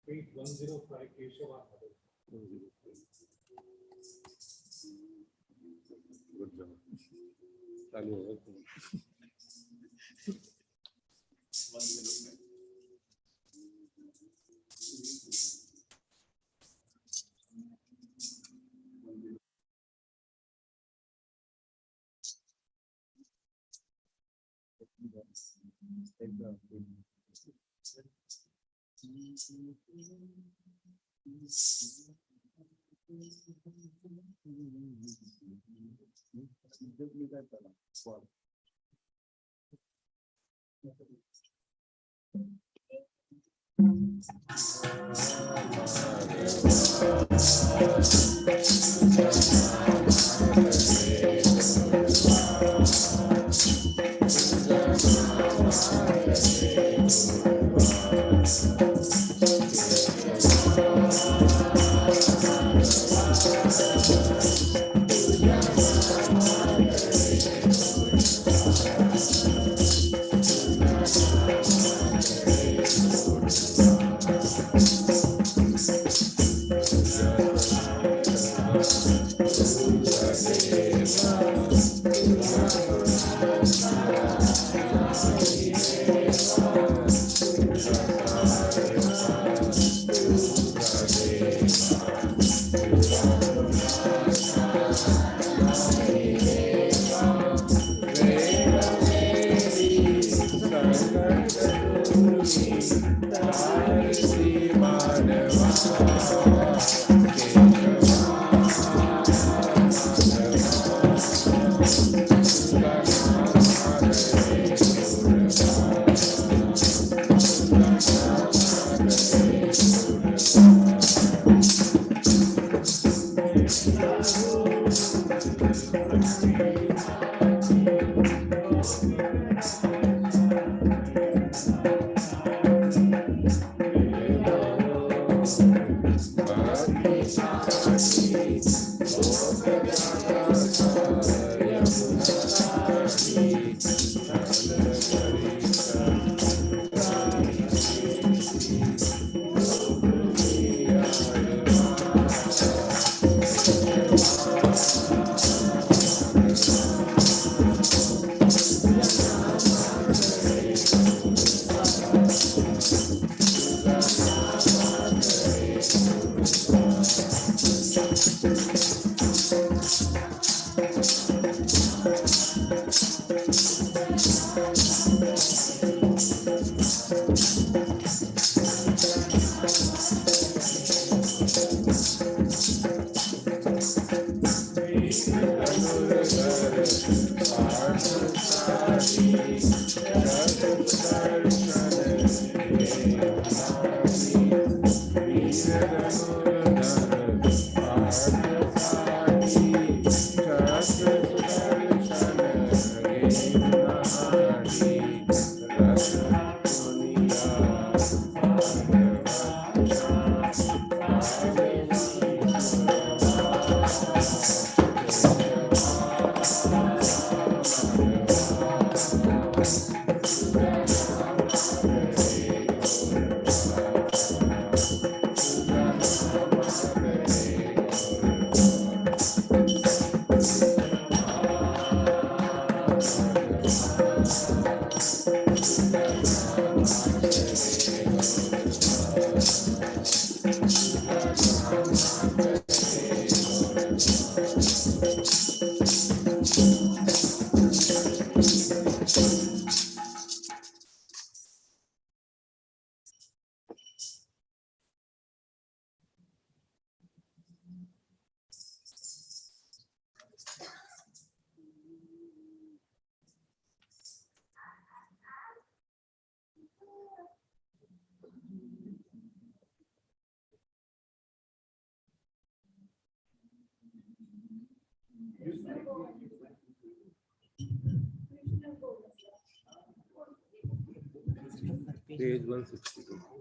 Page 105, Keshava. Good job. चालू होगा Page 162.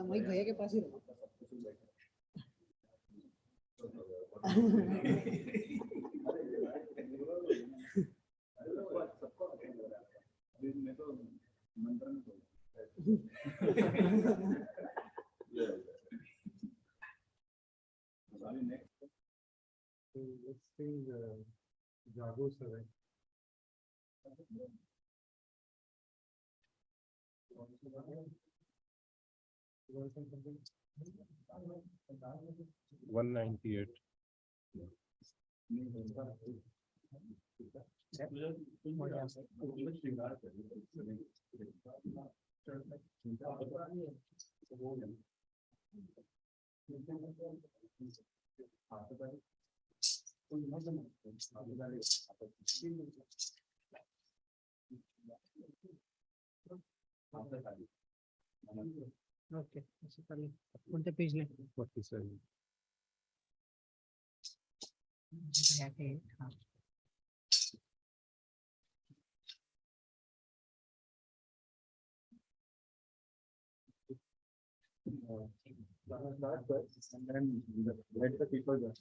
माइक भैया के पास ही रहो। जागो सर है। One 98. ओके कोणत्या पेजला 47. And then let the people go.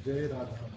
जय राधा।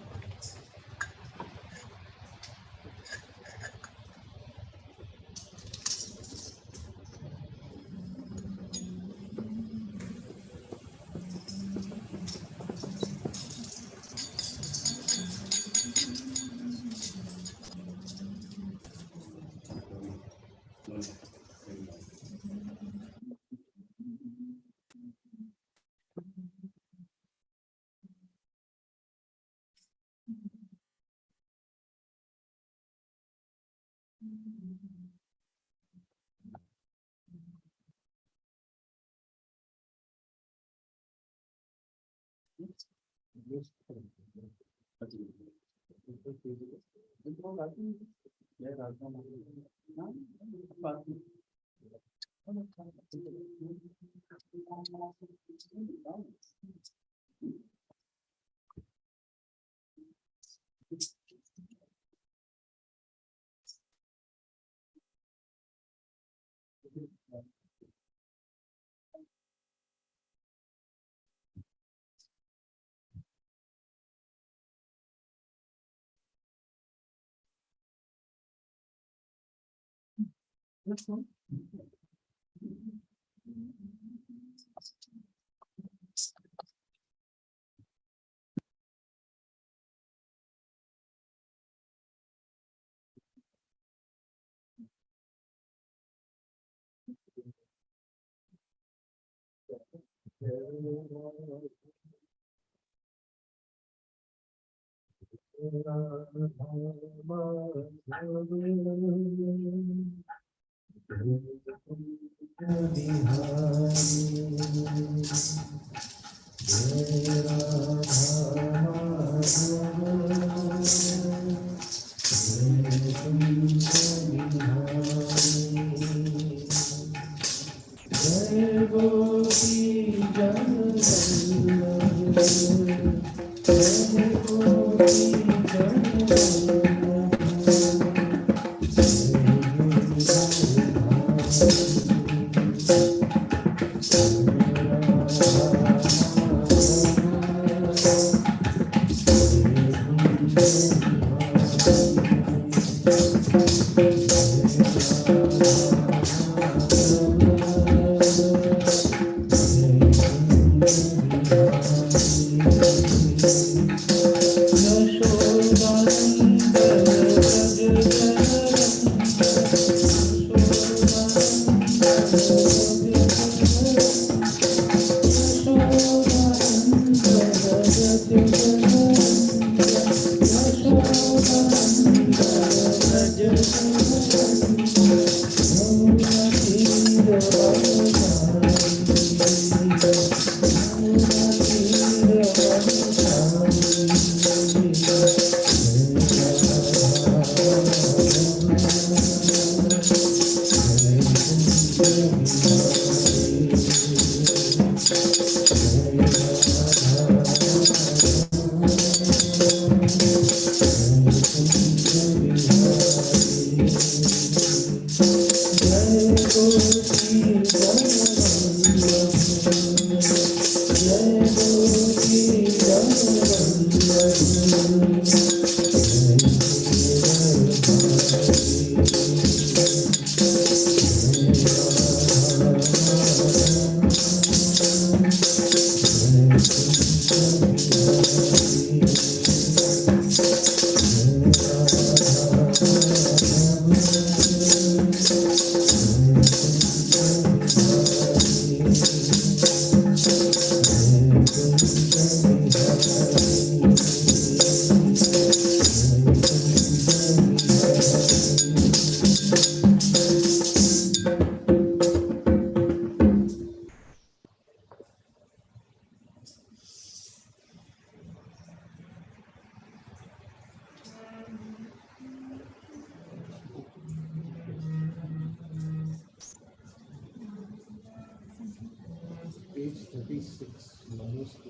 Page 36. Namaste.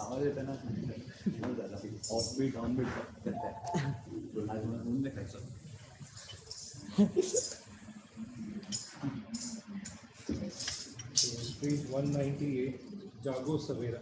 आवाज येते ना ऑफबीट ऑनबीट म्हणून नाही खायचं Street 198, Jago Savera.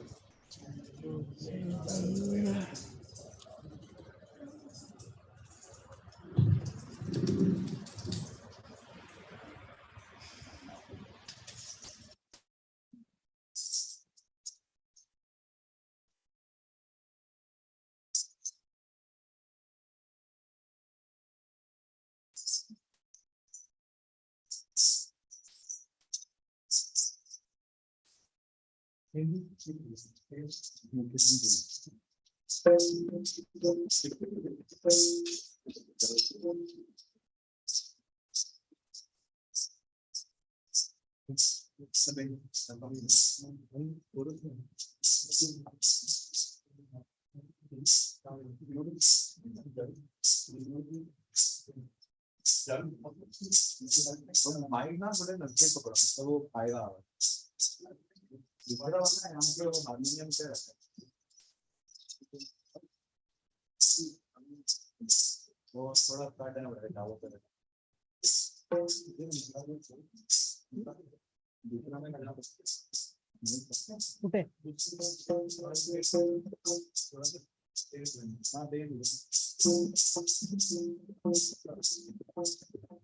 माइक ना थोड़े नजदीक पकड़ो तो वो फायदा होगा दूसरा वाला यहाँ पे वो हारमोनियम पे रखा है वो थोड़ा स्टार्ट करना पड़ेगा वो पे दूसरा में करना कुठे हाँ दे this is nice. This is nice.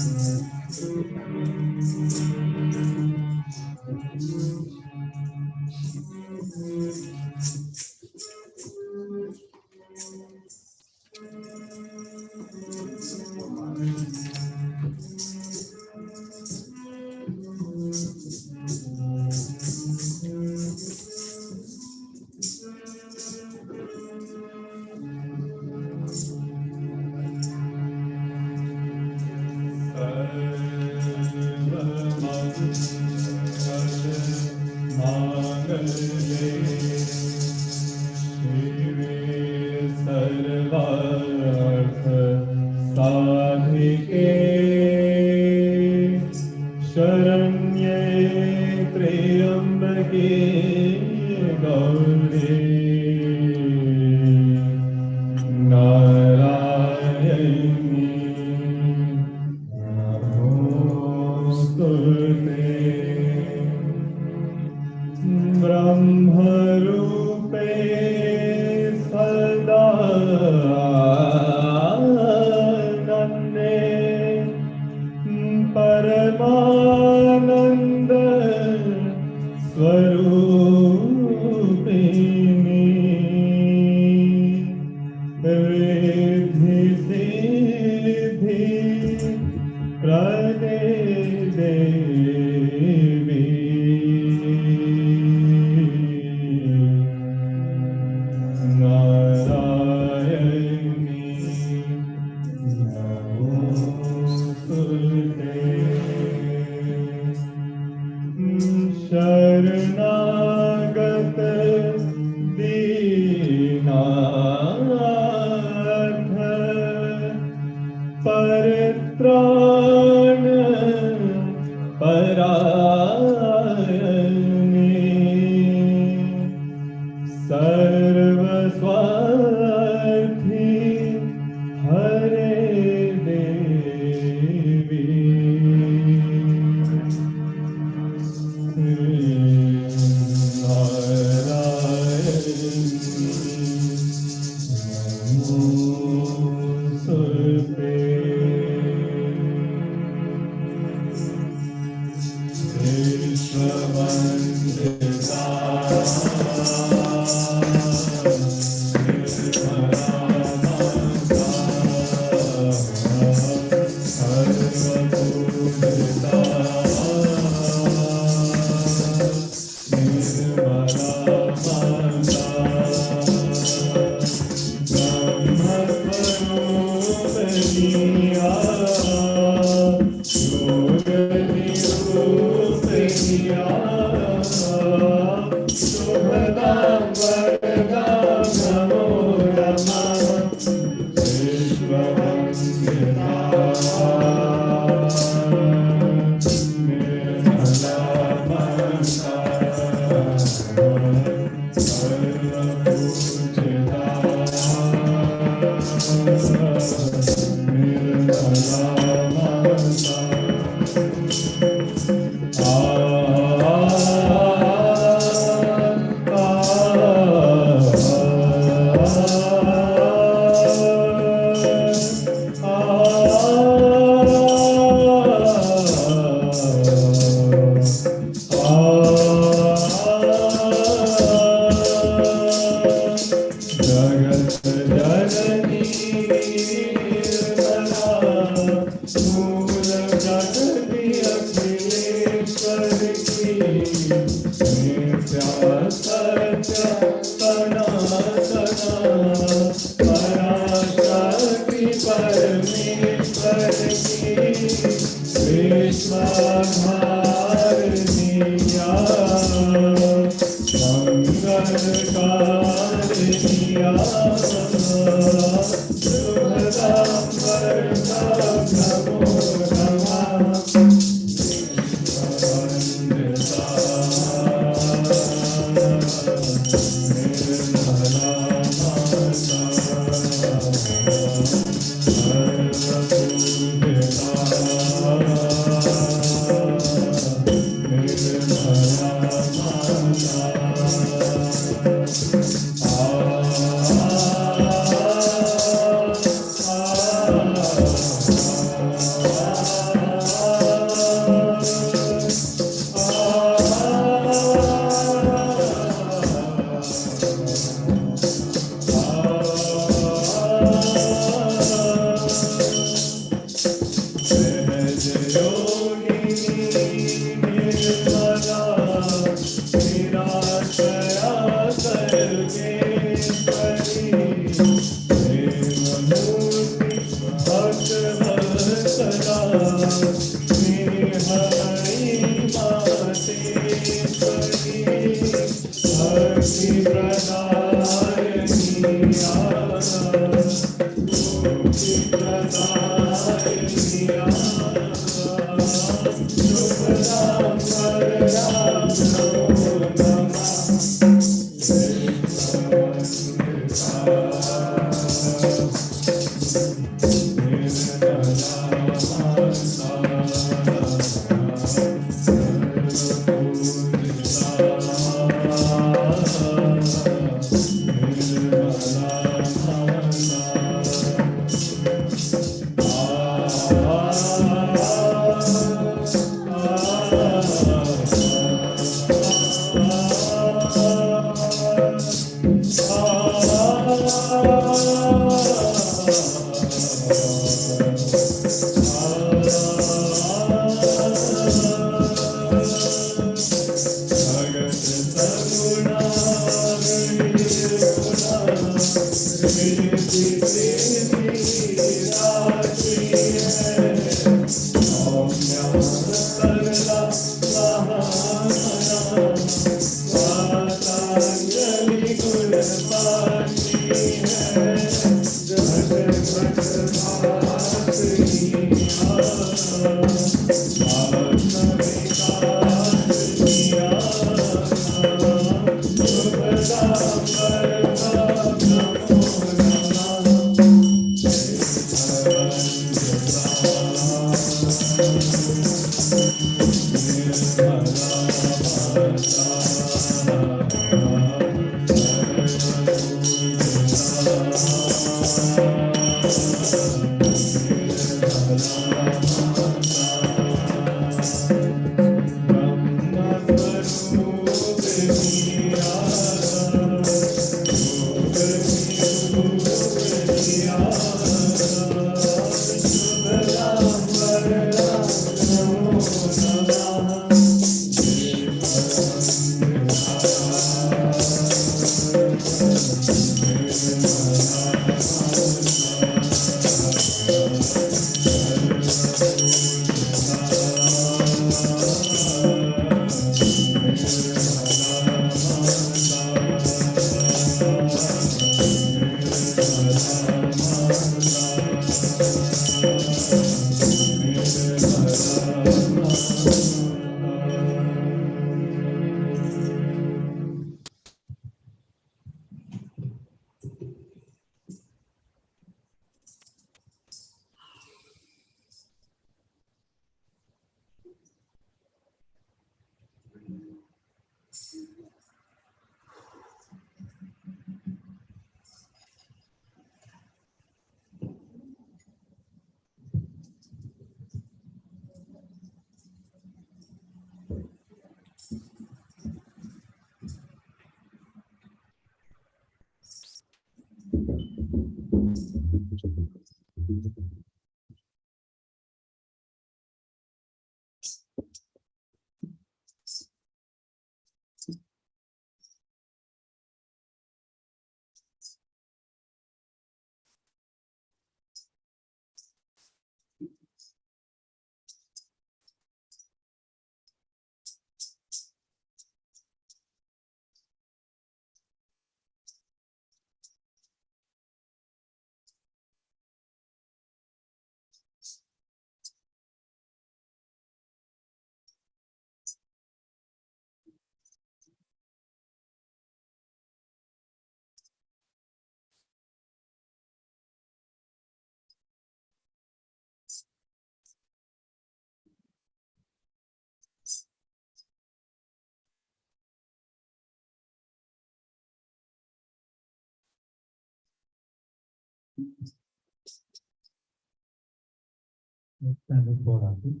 Standard for Aarti.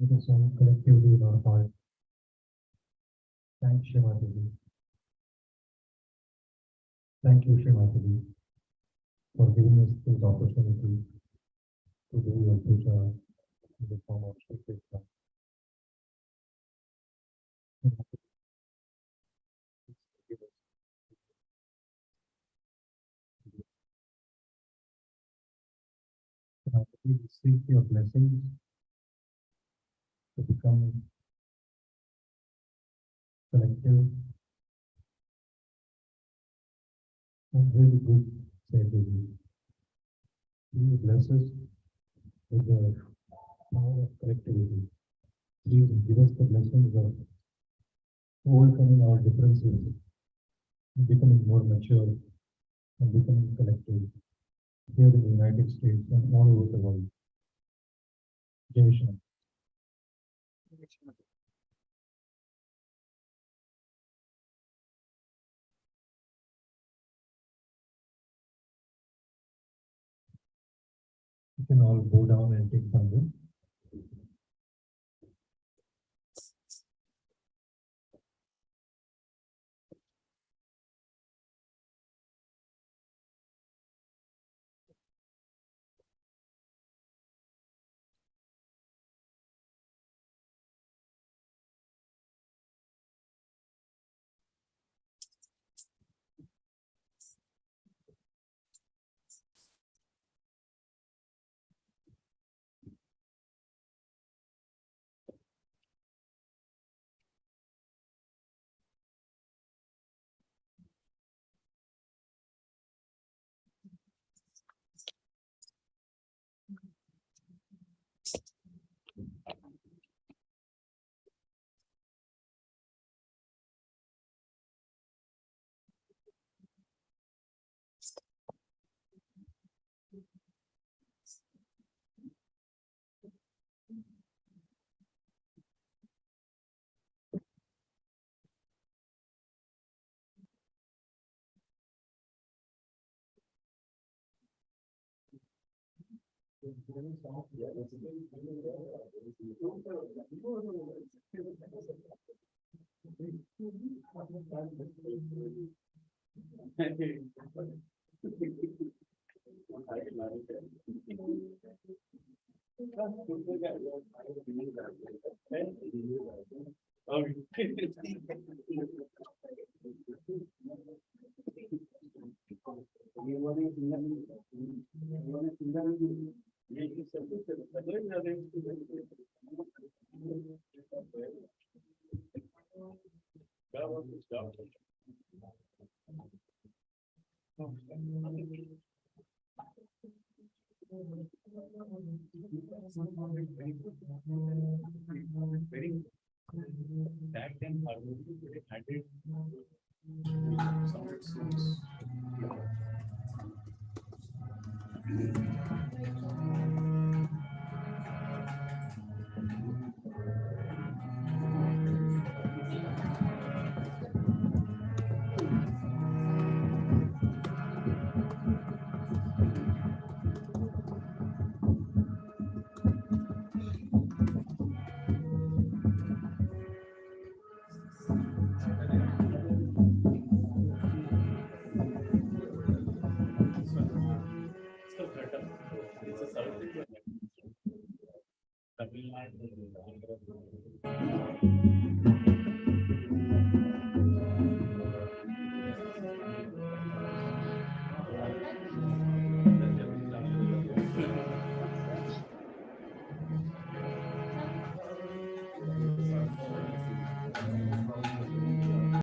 Let us all collectively in our heart thank Shrimati. Thank you, Shrimati, for giving us this opportunity to do your puja in the form of Shri Kirshna. We seek your blessings to become collective and really good Sahaja. Please bless us with the power of collectivity. Please give us the blessings of overcoming our differences, becoming more mature, and becoming collective here in the United States and all over the world. Jai Shri. You can all go down and take something.